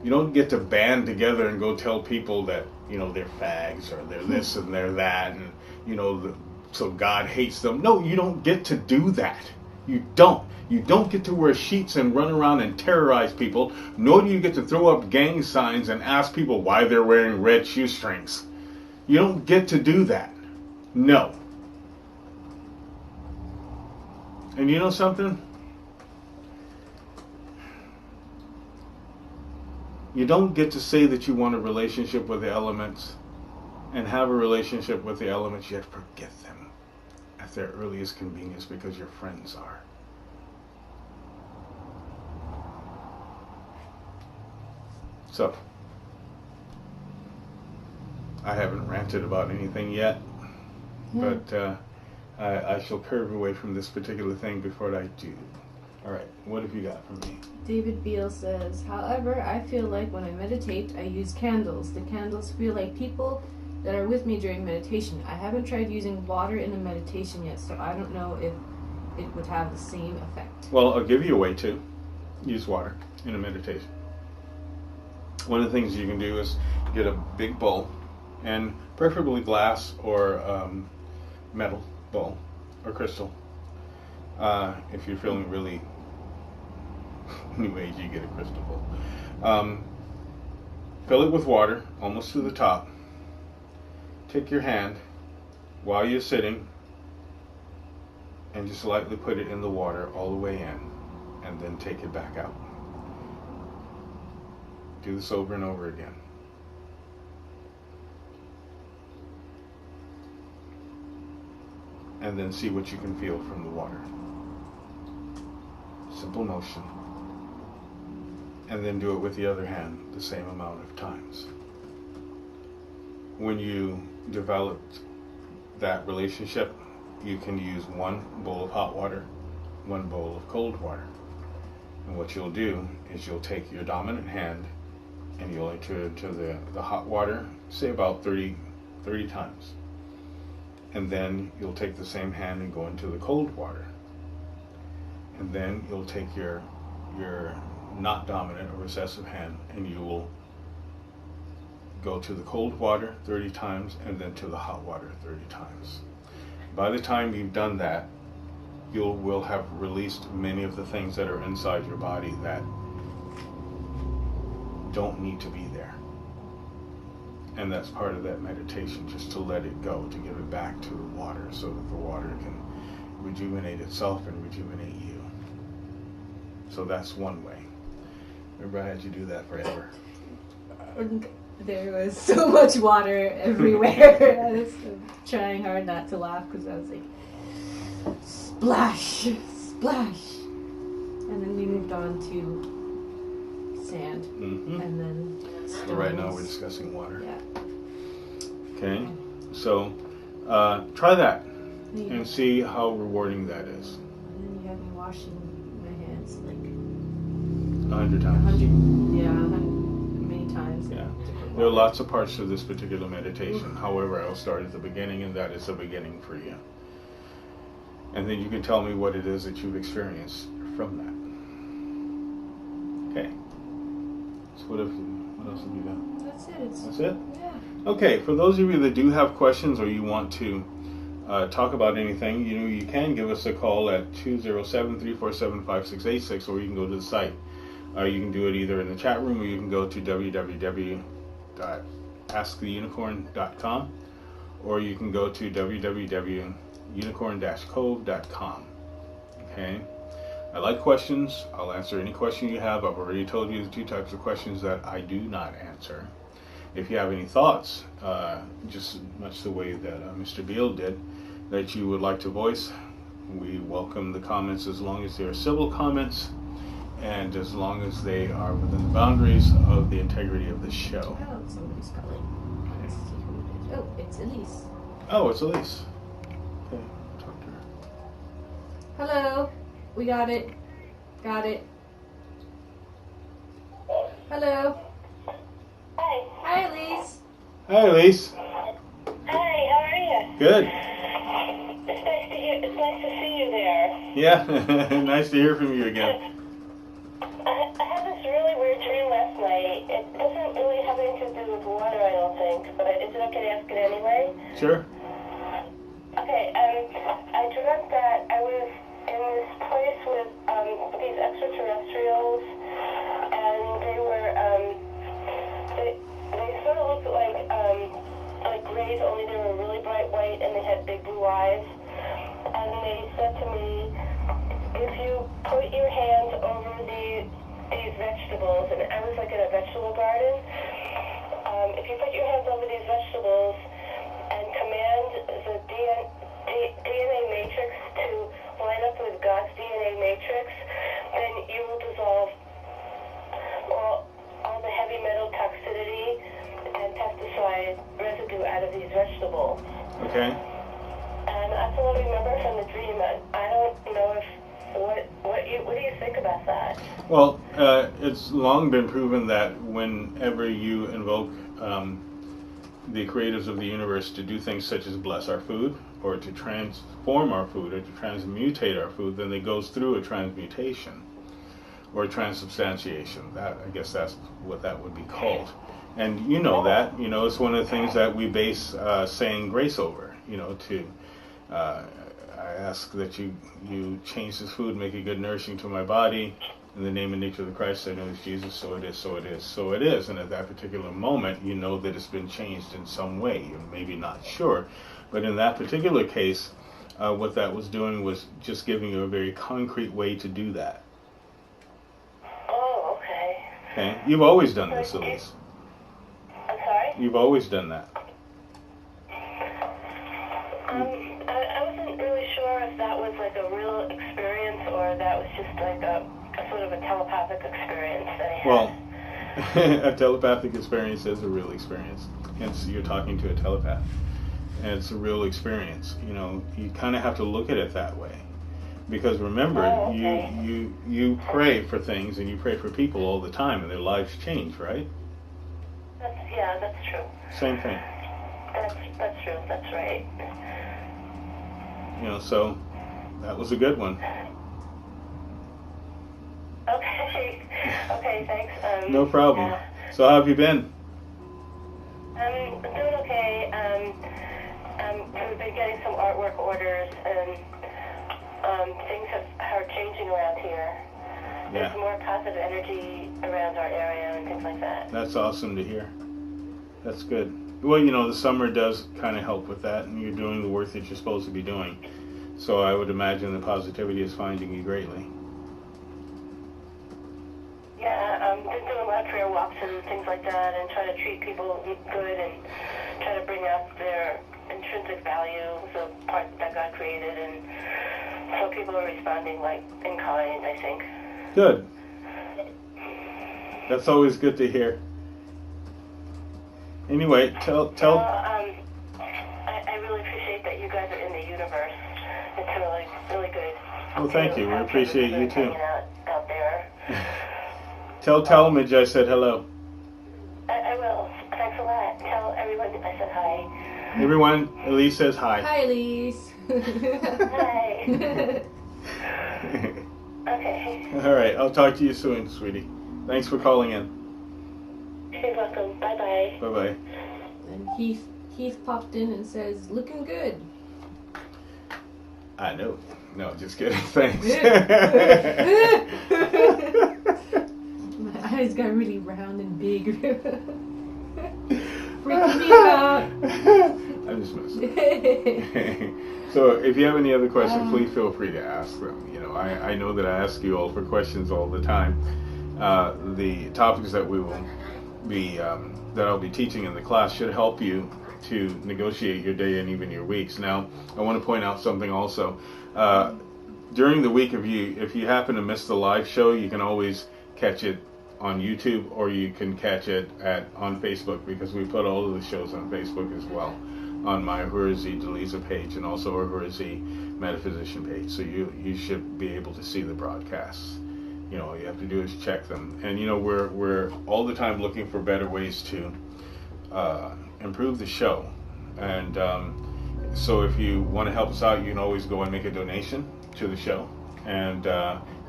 You don't get to band together and go tell people that, they're fags or they're this and they're that and, so God hates them. No, you don't get to do that. You don't. You don't get to wear sheets and run around and terrorize people, nor do you get to throw up gang signs and ask people why they're wearing red shoestrings. You don't get to do that. No. And you know something? You don't get to say that you want a relationship with the elements and have a relationship with the elements, yet forget them at their earliest convenience because your friends are. So, I haven't ranted about anything yet, but I shall curve away from this particular thing before I do. All right, what have you got for me? David Beale says, however, I feel like when I meditate, I use candles. The candles feel like people that are with me during meditation. I haven't tried using water in a meditation yet, so I don't know if it would have the same effect. Well, I'll give you a way to use water in a meditation. One of the things you can do is get a big bowl, and preferably glass or metal bowl or crystal. If you're feeling really new age, you get a crystal bowl. Fill it with water almost to the top. Take your hand while you're sitting and just lightly put it in the water all the way in, and then take it back out. Do this over and over again. And then see what you can feel from the water. Simple motion. And then do it with the other hand the same amount of times. When you develop that relationship, you can use one bowl of hot water, one bowl of cold water. And what you'll do is you'll take your dominant hand and you'll enter into the hot water, say about 30 times. And then you'll take the same hand and go into the cold water. And then you'll take your not dominant or recessive hand and you will go to the cold water 30 times and then to the hot water 30 times. By the time you've done that, you will have released many of the things that are inside your body that don't need to be there. And that's part of that meditation, just to let it go, to give it back to the water so that the water can rejuvenate itself and rejuvenate you. So that's one way. Remember, I had you do that forever. There was so much water everywhere. I was trying hard not to laugh because I was like, splash, splash. And then we moved on to sand. Mm-hmm. And then stones. Right now we're discussing water. Yeah. Okay, so try that Yeah. and see how rewarding that is. And then you have me washing my hands like 100 times. 100, many times. Yeah. There are lots of parts to this particular meditation. However, I'll start at the beginning, and that is the beginning for you. And then you can tell me what it is that you've experienced from that. Okay. So what else have you done? That's it. That's it? Yeah. Okay, for those of you that do have questions or you want to talk about anything, you can give us a call at 207-347-5686, or you can go to the site. You can do it either in the chat room, or you can go to www.asktheunicorn.com, or you can go to www.unicorn-cove.com. Okay? I like questions. I'll answer any question you have. I've already told you the two types of questions that I do not answer. If you have any thoughts, just much the way that Mr. Beal did, that you would like to voice, we welcome the comments as long as they are civil comments and as long as they are within the boundaries of the integrity of the show. Oh, somebody's calling. Let's see who it is. Oh, it's Elise. Oh, it's Elise. Okay, talk to her. Hello. We got it. Got it. Hello. Hi. Hi, Elise. Hi, Elise. Hi, how are you? Good. It's nice to see you there. Yeah, nice to hear from you again. I had this really weird dream last night. It doesn't really have anything to do with water, I don't think, but is it okay to ask it anyway? Sure. Okay, I dreamt that I was in this place with these extraterrestrials, and they were, they sort of looked like grays, only they were really bright white and they had big blue eyes. And they said to me, if you put your hands over these vegetables, and I was like in a vegetable garden, if you put your hands over these vegetables and command the DNA matrix to line up with God's DNA matrix, then you will dissolve all the heavy metal toxicity and pesticide residue out of these vegetables. Okay. And that's all I remember from the dream. I don't know what do you think about that? Well, it's long been proven that whenever you invoke the creators of the universe to do things such as bless our food, or to transform our food, or to transmutate our food, then it goes through a transmutation or a transubstantiation. That, I guess that's what that would be called. And you know that. It's one of the things that we base saying grace over. I ask that you change this food, make it good, nourishing to my body. In the name and nature of the Christ, I know it's Jesus, so it is, so it is, so it is. And at that particular moment, you know that it's been changed in some way. You're maybe not sure. But in that particular case, what that was doing was just giving you a very concrete way to do that. Oh, okay. Okay, you've always done this, Elise. I'm sorry? You've always done that. I wasn't really sure if that was like a real experience or that was just like a sort of a telepathic experience that I had. Well, a telepathic experience is a real experience. Hence, you're talking to a telepath. And it's a real experience. You know, you kind of have to look at it that way. Because remember, Oh, okay. you pray for things and you pray for people all the time and their lives change, right? That's true. Same thing. That's true. That's right. You know, so that was a good one. Okay. Okay, thanks. No problem. Yeah. So how have you been? I'm doing okay. We've been getting some artwork orders, and things are changing around here. There's Yeah, more positive energy around our area and things like that. that's awesome to hear. That's good. Well, you know, the summer does kind of help with that, and you're doing the work that you're supposed to be doing. So I would imagine the positivity is finding you greatly. Yeah, been doing a lot of prayer walks and things like that, and try to treat people good and try to bring out their intrinsic value, the part that God created, and so people are responding like in kind, I think. Good. That's always good to hear. Anyway, tell. Well, I really appreciate that you guys are in the universe. It's really, really good. Well, thank you. We appreciate you too. Hanging out there. Tell Talmadge I said hello. I will. Thanks a lot. Tell everyone I said hi. Everyone, Elise says hi. Hi, Elise. Hi. Okay. All right, I'll talk to you soon, sweetie. Thanks for calling in. You're welcome. Bye-bye. Bye-bye. And Heath popped in and says, "Looking good." I know. No, just kidding. Thanks. My eyes got really round and big. Freaking me out. I'm just messing. So if you have any other questions, please feel free to ask them. You know, I know that I ask you all for questions all the time. The topics that we will be that I'll be teaching in the class should help you to negotiate your day and even your weeks. Now, I want to point out something also. During the week, if you happen to miss the live show, you can always catch it on YouTube, or you can catch it on Facebook, because we put all of the shows on Facebook as well, on my Ahura-Z Delisa page and also Ahura-Z Metaphysician page. So you should be able to see the broadcasts. You know, all you have to do is check them. And you know, we're all the time looking for better ways to improve the show. And so if you want to help us out, you can always go and make a donation to the show, and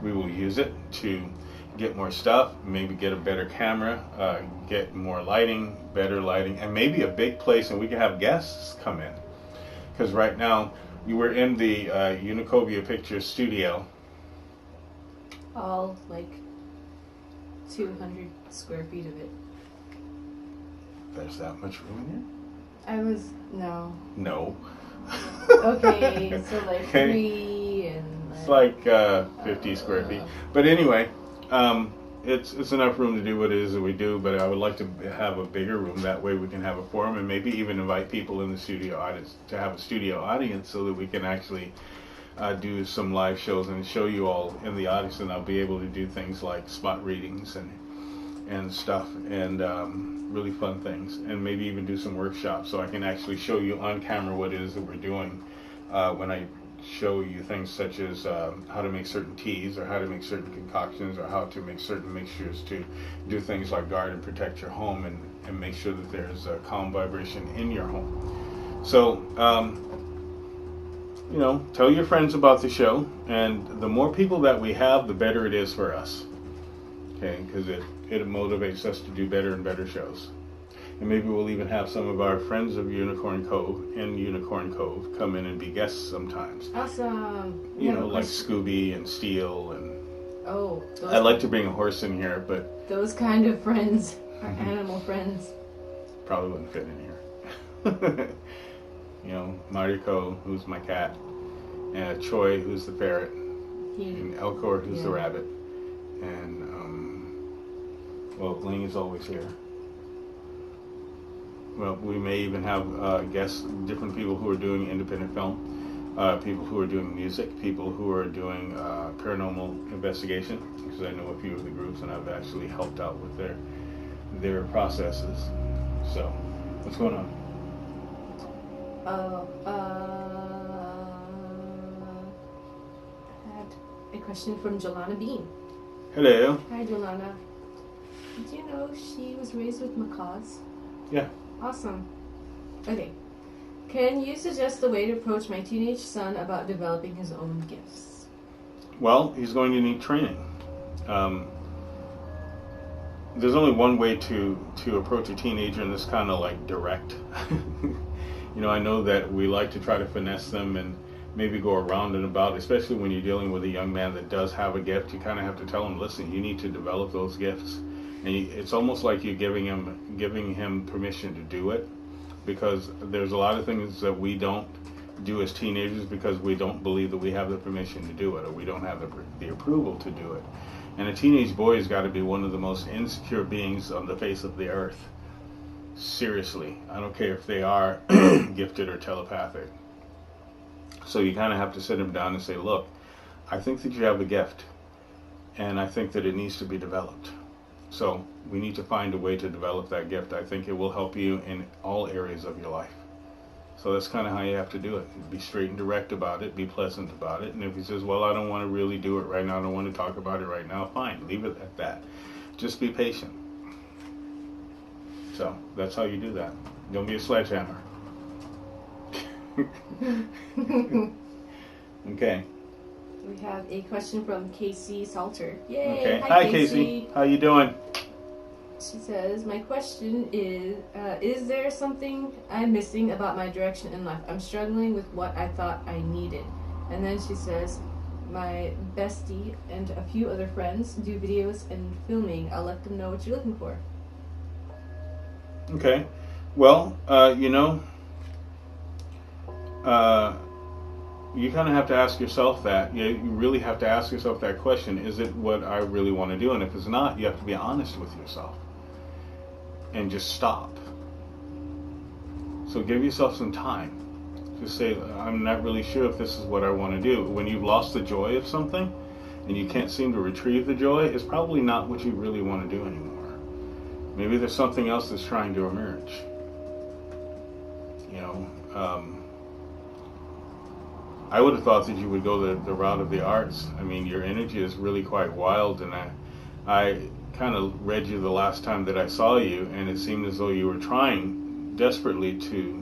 we will use it to get more stuff, maybe get a better camera, get more lighting, better lighting, and maybe a big place, and we can have guests come in. Because right now, you were in the Unicobia Pictures studio. All like 200 square feet of it. There's that much room No. in here? No. Okay, so like Okay. 3 and It's like 50 square feet. But anyway, it's enough room to do what it is that we do, but I would like to have a bigger room. That way we can have a forum and maybe even invite people in the studio audience to have a studio audience, so that we can actually do some live shows and show you all in the audience, and I'll be able to do things like spot readings and stuff, and really fun things, and maybe even do some workshops, so I can actually show you on camera what it is that we're doing when I show you things such as how to make certain teas, or how to make certain concoctions, or how to make certain mixtures to do things like guard and protect your home, and make sure that there's a calm vibration in your home. So you know, tell your friends about the show, and the more people that we have, the better it is for us. Okay, because it motivates us to do better and better shows. And maybe we'll even have some of our friends of Unicorn Cove and Unicorn Cove come in and be guests sometimes. Awesome. You know, like Scooby and Steel, and those, I'd like to bring a horse in here, but those kind of friends are animal friends. probably wouldn't fit in here. You know, Mariko, who's my cat, and Choi, who's the ferret, and Elcor, who's the rabbit, and Well, Ling is always here. Well, we may even have guests, different people who are doing independent film, people who are doing music, people who are doing paranormal investigation, because I know a few of the groups and I've actually helped out with their processes. So, what's going on? I had a question from Jolana Bean. Hello. Hi, Jolana. Did you know she was raised with macaws? Yeah. Awesome. Okay. Can you suggest a way to approach my teenage son about developing his own gifts? Well, he's going to need training. There's only one way to approach a teenager, and this kind of like direct. I know that we like to try to finesse them and maybe go around and about, especially when you're dealing with a young man that does have a gift. You kind of have to tell him, listen, you need to develop those gifts. And it's almost like you're giving him permission to do it, because there's a lot of things that we don't do as teenagers because we don't believe that we have the permission to do it, or we don't have the approval to do it. And a teenage boy has got to be one of the most insecure beings on the face of the earth. Seriously, I don't care if they are gifted or telepathic. So you kind of have to sit him down and say, look, I think that you have a gift, and I think that it needs to be developed. So we need to find a way to develop that gift. I think it will help you in all areas of your life. So that's kind of how you have to do it. Be straight and direct about it. Be pleasant about it. And if he says, well, I don't want to really do it right now, I don't want to talk about it right now, fine. Leave it at that. Just be patient. So that's how you do that. Don't be a sledgehammer. Okay. We have a question from Casey Salter. Yay! Okay. Hi, Casey. How you doing? She says, my question is there something I'm missing about my direction in life? I'm struggling with what I thought I needed. And then she says, my bestie and a few other friends do videos and filming. I'll let them know what you're looking for. Okay. Well, you kind of have to ask yourself that. You really have to ask yourself that question. Is it what I really want to do? And if it's not, you have to be honest with yourself. And just stop. So give yourself some time. Just say, I'm not really sure if this is what I want to do. When you've lost the joy of something, and you can't seem to retrieve the joy, it's probably not what you really want to do anymore. Maybe there's something else that's trying to emerge. I would have thought that you would go the route of the arts. I mean, your energy is really quite wild, and I kind of read you the last time that I saw you, and it seemed as though you were trying desperately to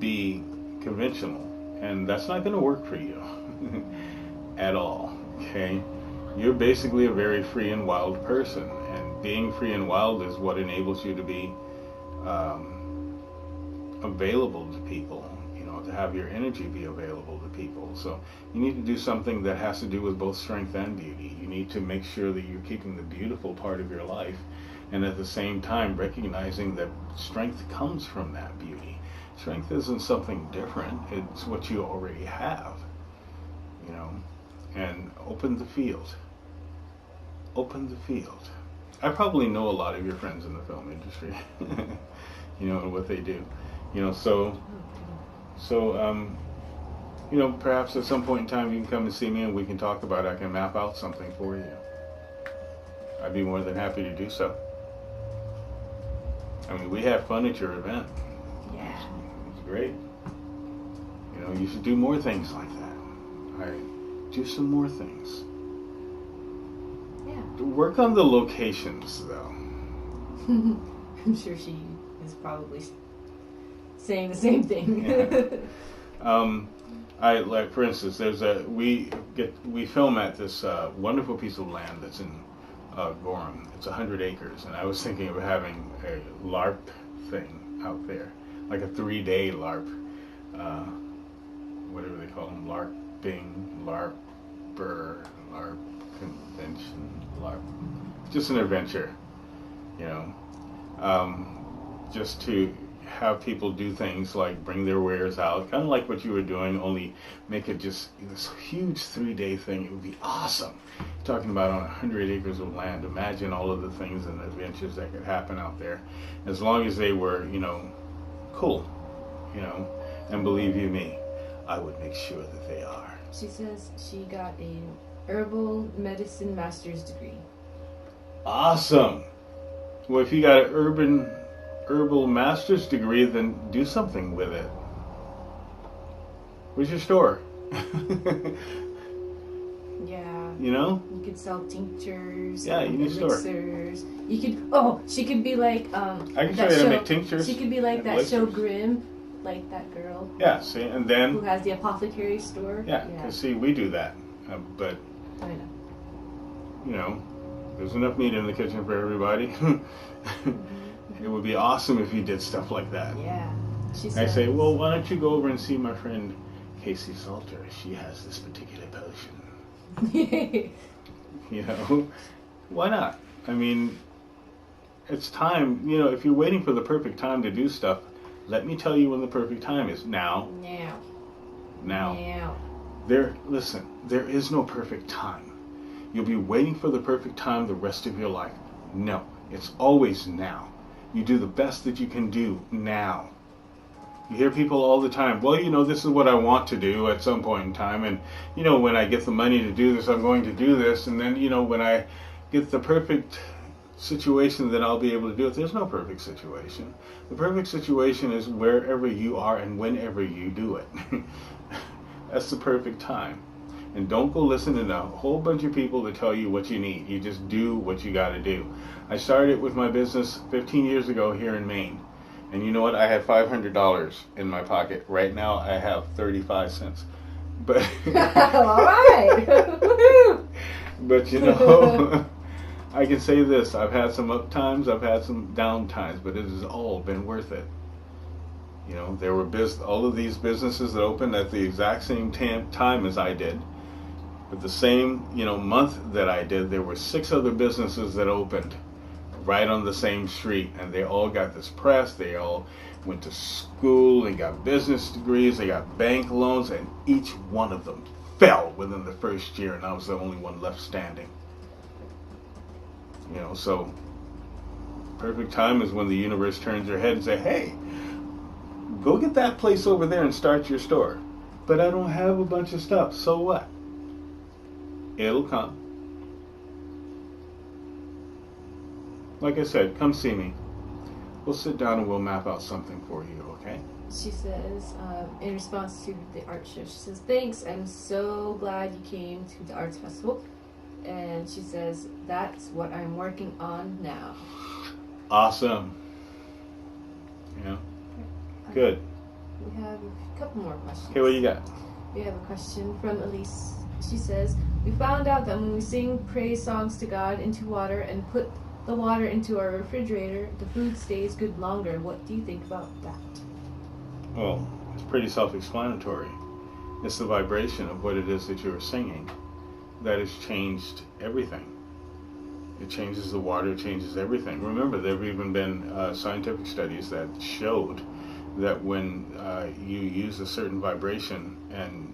be conventional, and that's not going to work for you at all. Okay, you're basically a very free and wild person, and being free and wild is what enables you to be available to people, to have your energy be available to people. So you need to do something that has to do with both strength and beauty. You need to make sure that you're keeping the beautiful part of your life, and at the same time recognizing that strength comes from that beauty. Strength isn't something different, it's what you already have, and open the field. Open the field. I probably know a lot of your friends in the film industry, and what they do, So, perhaps at some point in time you can come and see me and we can talk about it. I can map out something for you. I'd be more than happy to do so. I mean, we had fun at your event. Yeah. It's great. You should do more things like that. Do some more things. Yeah. Work on the locations, though. I'm sure she is probably saying the same thing. Yeah. For instance, we film at this wonderful piece of land that's in Gorham. It's 100 acres, and I was thinking of having a LARP thing out there, like a 3-day LARP, whatever they call them, LARPing, LARPer, LARP convention, LARP, just an adventure, just to have people do things like bring their wares out, kind of like what you were doing, only make it just this huge 3-day thing. It would be awesome. Talking about on 100 acres of land. Imagine all of the things and adventures that could happen out there, as long as they were, cool, and believe you me, I would make sure that they are. She says she got a herbal medicine master's degree. Awesome. Well, if you got an herbal master's degree, then do something with it. Where's your store? Yeah. You could sell tinctures. Yeah, you need a store. Elixirs. You could. She could be like. I can show you how to make tinctures. She could be like and that elixirs. show Grimm, like that girl. Yeah. See, and then. Who has the apothecary store? Yeah. Because see, we do that, but. I know. There's enough meat in the kitchen for everybody. It would be awesome if you did stuff like that. Yeah. I say, well, why don't you go over and see my friend Casey Salter? She has this particular potion. Why not? I mean, it's time. If you're waiting for the perfect time to do stuff, let me tell you when the perfect time is. Now. Listen, there is no perfect time. You'll be waiting for the perfect time the rest of your life. No, it's always now. You do the best that you can do now. You hear people all the time, well, this is what I want to do at some point in time. And, when I get the money to do this, I'm going to do this. And then, when I get the perfect situation, then I'll be able to do it. There's no perfect situation. The perfect situation is wherever you are and whenever you do it. That's the perfect time. And don't go listen to a whole bunch of people that tell you what you need. You just do what you got to do. I started with my business 15 years ago here in Maine. And you know what? I had $500 in my pocket. Right now, I have 35 cents. But all right. But I can say this: I've had some up times, I've had some down times, but it has all been worth it. There were all of these businesses that opened at the exact same time as I did. But the same month that I did, there were 6 other businesses that opened right on the same street, and they all got this press. They all went to school and got business degrees. They got bank loans, and each one of them fell within the first year, and I was the only one left standing. So perfect time is when the universe turns your head and say, hey, go get that place over there and start your store. But I don't have a bunch of stuff. So what? It'll come. Like I said, come see me. We'll sit down and we'll map out something for you, okay? She says, in response to the art show, she says, thanks, I'm so glad you came to the arts festival. And she says, that's what I'm working on now. Awesome. Good. We have a couple more questions. Okay, what you got? We have a question from Elise. She says, we found out that when we sing praise songs to God into water and put the water into our refrigerator, the food stays good longer. What do you think about that? Well, it's pretty self-explanatory. It's the vibration of what it is that you're singing that has changed everything. It changes the water, it changes everything. Remember, there have even been scientific studies that showed that when you use a certain vibration and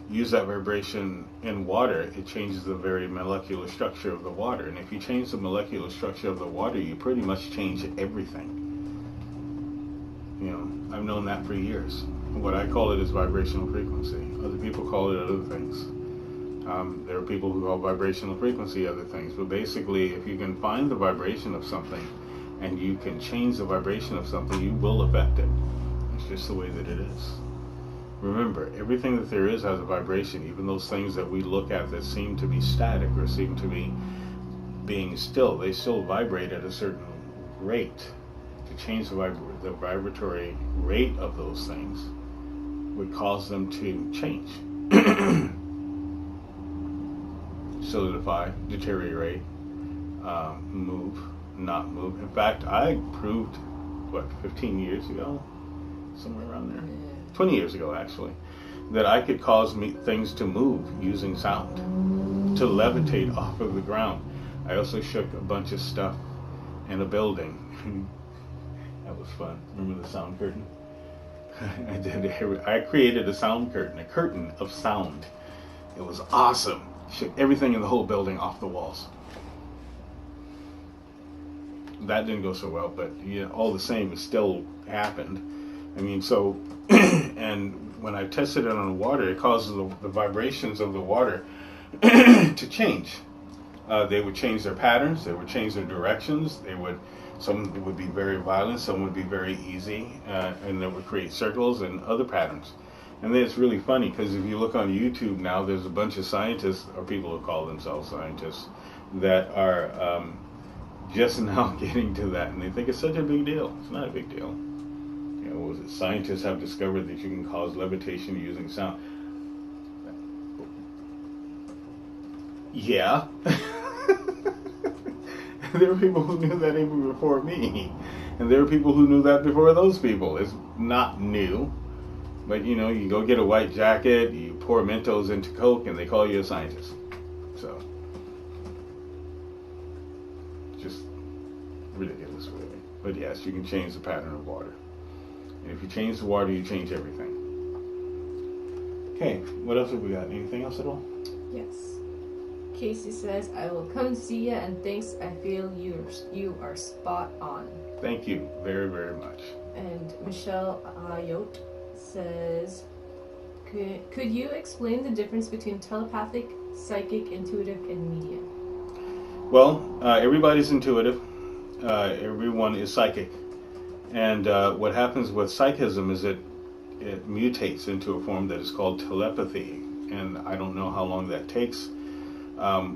use that vibration in water, it changes the very molecular structure of the water. And if you change the molecular structure of the water, you pretty much change everything. I've known that for years. What I call it is vibrational frequency. Other people call it other things. There are people who call vibrational frequency other things. But basically, if you can find the vibration of something and you can change the vibration of something, you will affect it. It's just the way that it is. Remember, everything that there is has a vibration. Even those things that we look at that seem to be static or seem to be being still, they still vibrate at a certain rate. To change the vibratory rate of those things would cause them to change. Solidify, deteriorate, move, not move. In fact, I proved, 15 years ago? Somewhere around there. 20 years ago, actually, that I could cause things to move using sound, to levitate off of the ground. I also shook a bunch of stuff in a building. That was fun. Remember the sound curtain? I created a sound curtain, a curtain of sound. It was awesome. Shook everything in the whole building off the walls. That didn't go so well, but all the same, it still happened. I mean, so, and when I tested it on the water, it causes the vibrations of the water to change. They would change their patterns, they would change their directions, some would be very violent, some would be very easy, and that would create circles and other patterns. And then it's really funny, because if you look on YouTube now, there's a bunch of scientists, or people who call themselves scientists, that are just now getting to that, and they think it's such a big deal. It's not a big deal. Scientists have discovered that you can cause levitation using sound. Yeah. There were people who knew that even before me. And there were people who knew that before those people. It's not new. But you go get a white jacket, you pour Mentos into Coke, and they call you a scientist. So, just ridiculous, really. But yes, you can change the pattern of water. And if you change the water, you change everything. Okay, what else have we got? Anything else at all? Yes. Casey says, I will come see you, and thanks, I feel you are spot on. Thank you very, very much. And Michelle Yote says, could you explain the difference between telepathic, psychic, intuitive, and medium? Well, everybody's intuitive. Everyone is psychic. And what happens with psychism is it mutates into a form that is called telepathy. And I don't know how long that takes.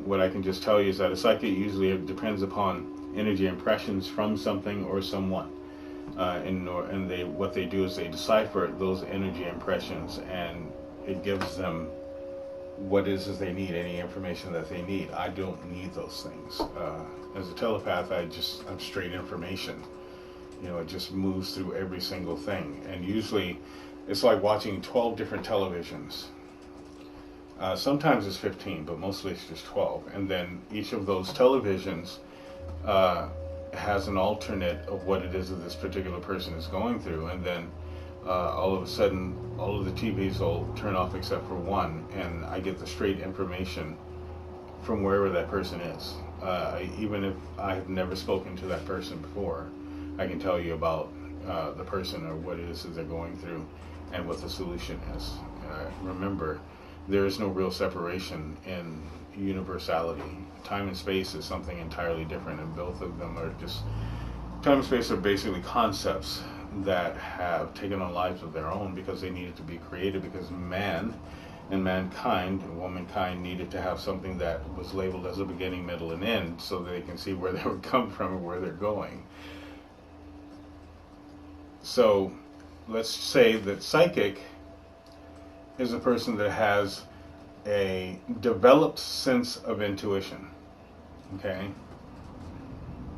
What I can just tell you is that a psychic usually depends upon energy impressions from something or someone. And what they do is they decipher those energy impressions, and it gives them what it is they need, any information that they need. I don't need those things. As a telepath, I'm straight information. It just moves through every single thing. And usually it's like watching 12 different televisions. Sometimes it's 15, but mostly it's just 12. And then each of those televisions has an alternate of what it is that this particular person is going through. And then all of a sudden, all of the TVs will turn off except for one. And I get the straight information from wherever that person is. Even if I have never spoken to that person before, I can tell you about the person or what it is that they're going through and what the solution is. Remember, there is no real separation in universality. Time and space is something entirely different, and both of them are just... Time and space are basically concepts that have taken on lives of their own because they needed to be created, because man and mankind and womankind needed to have something that was labeled as a beginning, middle, and end so that they can see where they would come from and where they're going. So let's say that psychic is a person that has a developed sense of intuition. Okay?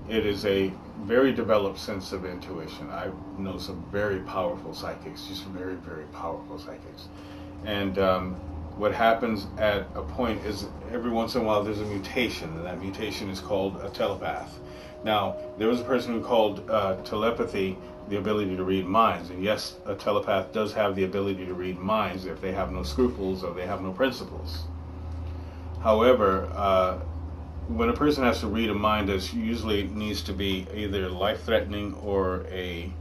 It is a very developed sense of intuition. I know some very powerful psychics, just very, very powerful psychics. And what happens at a point is every once in a while there's a mutation, and that mutation is called a telepath. Now, there was a person who called telepathy the ability to read minds. And yes, a telepath does have the ability to read minds if they have no scruples or they have no principles. However, when a person has to read a mind, that usually needs to be either life-threatening or a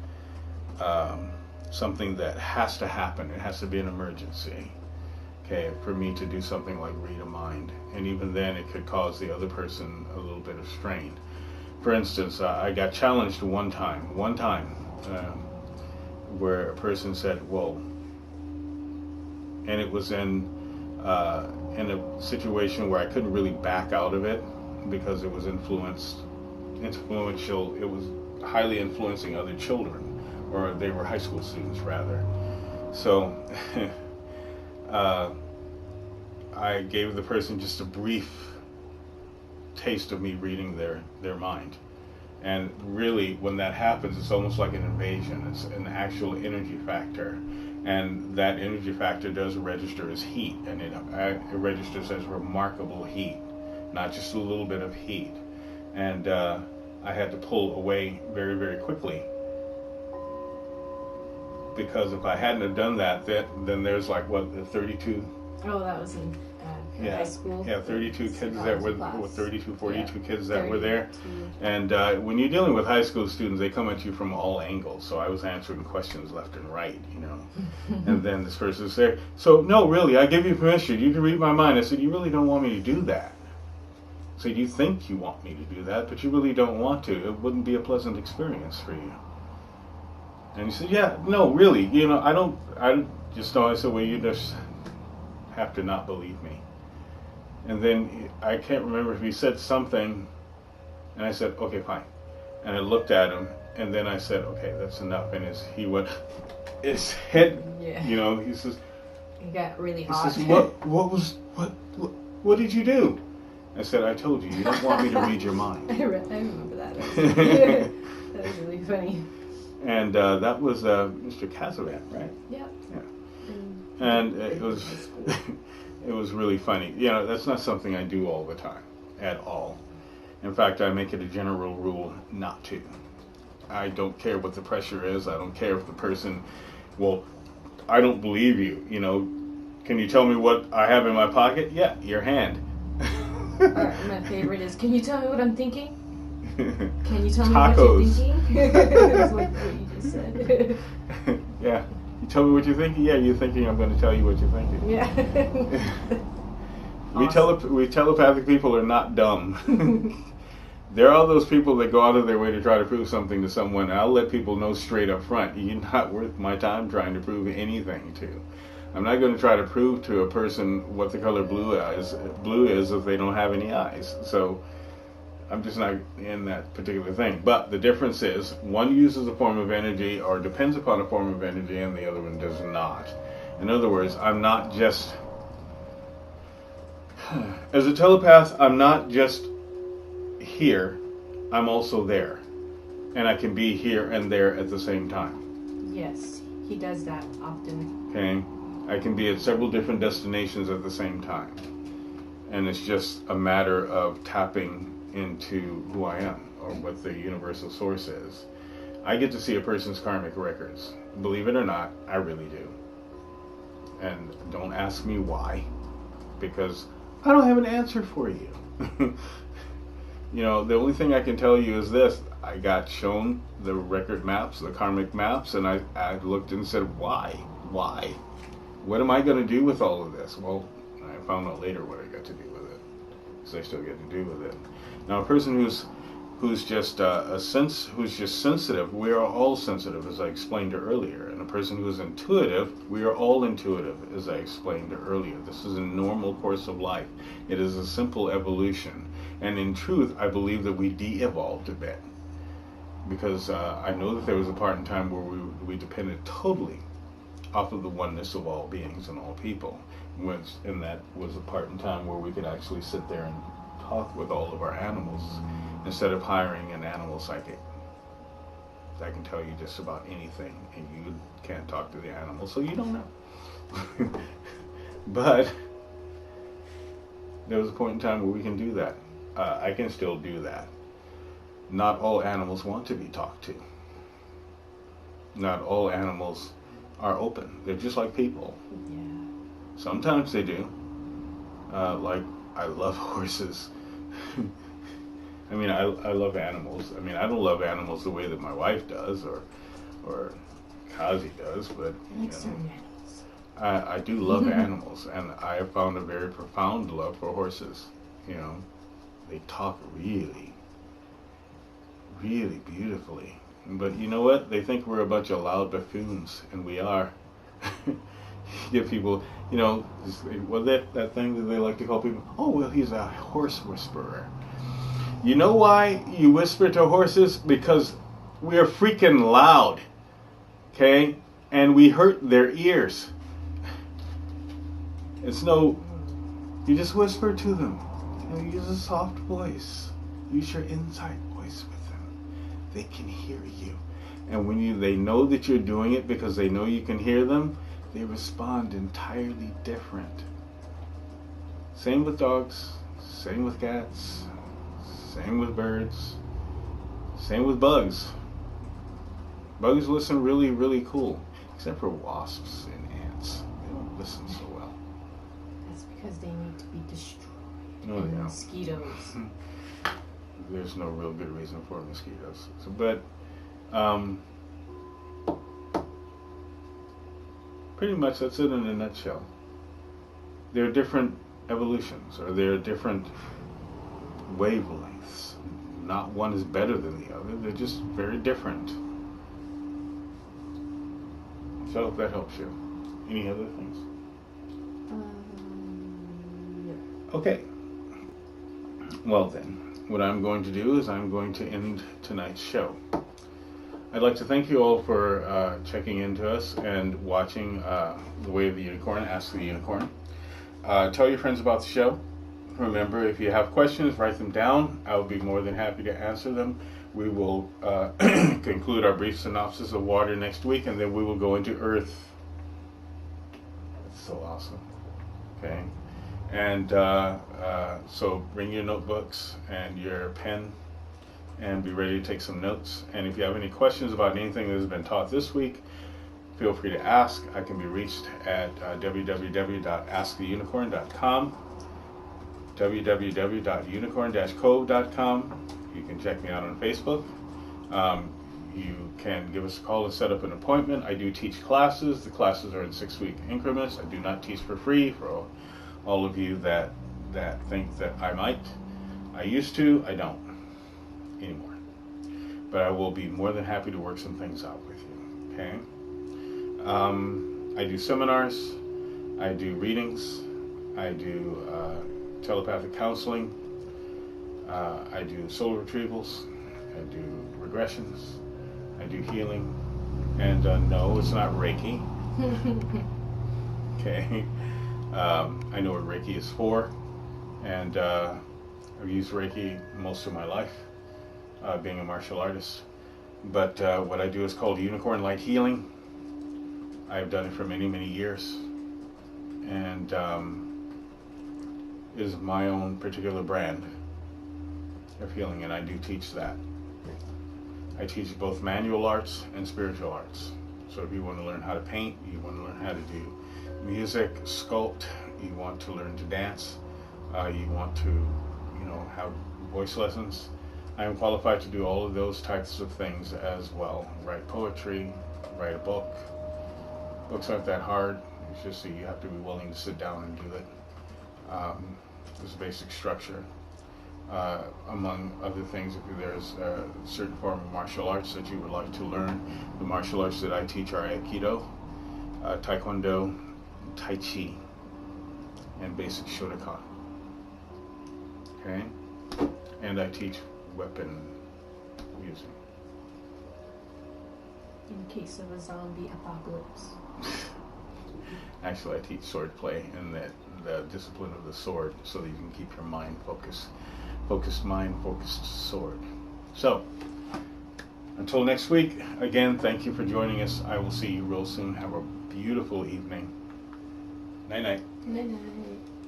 something that has to happen. It has to be an emergency, okay, for me to do something like read a mind. And even then, it could cause the other person a little bit of strain. For instance, I got challenged one time, where a person said, "Whoa," and it was in a situation where I couldn't really back out of it because it was influential. It was highly influencing other children, or they were high school students rather. So I gave the person just a brief taste of me reading their mind. And really, when that happens, it's almost like an invasion. It's an actual energy factor. And that energy factor does register as heat. And it registers as remarkable heat, not just a little bit of heat. And I had to pull away very, very quickly because if I hadn't have done that, then there's like what, the 32. Oh, that was in high school. Yeah, 32 kids that were, Class. 42, 42 Yeah, kids that were there. 32. And when you're dealing with high school students, they come at you from all angles. So I was answering questions left and right, you know. And then this person's there. So, no, really, I give you permission. You can read my mind. I said, you really don't want me to do that. So you think you want me to do that, but you really don't want to. It wouldn't be a pleasant experience for you. And he said, yeah, no, really. You know, I just don't. I said, well, you just have to not believe me. And then I can't remember if he said something, and I said, okay, fine. And I looked at him, and then I said, okay, that's enough. And he went, his head, Yeah. you know, he says, It got really he hot. says, what did you do? I said, I told you, you don't want me to read your mind. I remember that. That was really funny. And that was Mr. Casavan, right? Yep. Yeah. And it was it was really funny. You know, that's not something I do all the time, at all. In fact, I make it a general rule not to. I don't care what the pressure is. I don't care if the person, well, I don't believe you. You know, can you tell me what I have in my pocket? Yeah, your hand. My favorite is, can you tell me what I'm thinking? Can you tell me Tacos. what you're thinking? That's what you just said. Yeah. You tell me what you're thinking? Yeah, you're thinking I'm going to tell you what you're thinking. Yeah. We telepathic people are not dumb. There are those people that go out of their way to try to prove something to someone. And I'll let people know straight up front, you're not worth my time trying to prove anything to. I'm not going to try to prove to a person what the color blue is if they don't have any eyes. So I'm just not in that particular thing. But the difference is one uses a form of energy or depends upon a form of energy and the other one does not. In other words, I'm not just... As a telepath, I'm not just here, I'm also there. And I can be here and there at the same time. Yes, he does that often. Okay? I can be at several different destinations at the same time. And it's just a matter of tapping into who I am or what the universal source is. I get to see a person's karmic records. Believe it or not, I really do. And don't ask me why, because I don't have an answer for you. You know, the only thing I can tell you is this. I got shown the record maps, the karmic maps, and I looked and said, why? Why? What am I going to do with all of this? Well, I found out later what I got to do with it. So I still get to do with it. Now, a person who's just sensitive, we are all sensitive, as I explained earlier. And a person who is intuitive, we are all intuitive, as I explained earlier. This is a normal course of life. It is a simple evolution. And in truth, I believe that we de-evolved a bit. Because I know that there was a part in time where we depended totally off of the oneness of all beings and all people. And that was a part in time where we could actually sit there and talk with all of our animals instead of hiring an animal psychic that can tell you just about anything, and you can't talk to the animal, so you don't know. But there was a point in time where we can do that. I can still do that. Not all animals want to be talked to. Not all animals are open. They're just like people. Yeah. Sometimes they do. Like, I love horses. I mean, I love animals. I mean, I don't love animals the way that my wife does or Kazi does, but you know, I do love animals, and I have found a very profound love for horses. You know, they talk really, really beautifully. But you know what? They think we're a bunch of loud buffoons, and we are. You get people, you know, that thing that they like to call people, oh, well, he's a horse whisperer. You know why you whisper to horses? Because we're freaking loud, okay? And we hurt their ears. It's no, you just whisper to them. You know, use a soft voice. Use your inside voice with them. They can hear you. And when they know that you're doing it because they know you can hear them, they respond entirely different. Same with dogs, same with cats, same with birds, same with bugs. Bugs listen really, really cool. Except for wasps and ants. They don't listen so well. That's because they need to be destroyed. Oh, And yeah. mosquitoes. There's no real good reason for mosquitoes. So, but pretty much that's it in a nutshell. There are different evolutions, or there are different wavelengths. Not one is better than the other. They're just very different. So if that helps you. Any other things? Yeah. Okay. Well then, what I'm going to do is I'm going to end tonight's show. I'd like to thank you all for checking into us and watching The Way of the Unicorn, Ask the Unicorn. Tell your friends about the show. Remember, if you have questions, write them down. I will be more than happy to answer them. We will conclude our brief synopsis of water next week, and then we will go into earth. That's so awesome. Okay. And so bring your notebooks and your pen and be ready to take some notes. And if you have any questions about anything that has been taught this week, feel free to ask. I can be reached at www.asktheunicorn.com, www.unicorn-cove.com. You can check me out on Facebook. You can give us a call and set up an appointment. I do teach classes. The classes are in 6-week increments. I do not teach for free for all of you that think that I might. I used to. I don't anymore. But I will be more than happy to work some things out with you. Okay? I do seminars. I do readings. I do telepathic counseling. I do soul retrievals. I do regressions. I do healing. And no, it's not Reiki. Okay. I know what Reiki is for. And I've used Reiki most of my life, being a martial artist. But what I do is called Unicorn Light Healing. I've done it for many, many years. And is my own particular brand of healing, and I do teach that. I teach both manual arts and spiritual arts. So if you want to learn how to paint, you want to learn how to do music, sculpt, you want to learn to dance, you want to, have voice lessons, I am qualified to do all of those types of things as well. Write poetry, write a book. Books aren't that hard. It's just that you have to be willing to sit down and do it. There's a basic structure. Among other things, if there's a certain form of martial arts that you would like to learn, the martial arts that I teach are Aikido, Taekwondo, Tai Chi, and basic Shotokan. Okay? And I teach weapon using. In case of a zombie apocalypse. Actually, I teach sword play and the discipline of the sword so that you can keep your mind focused. Focused mind, focused sword. So, until next week, again, thank you for joining us. I will see you real soon. Have a beautiful evening. Night-night. Night-night.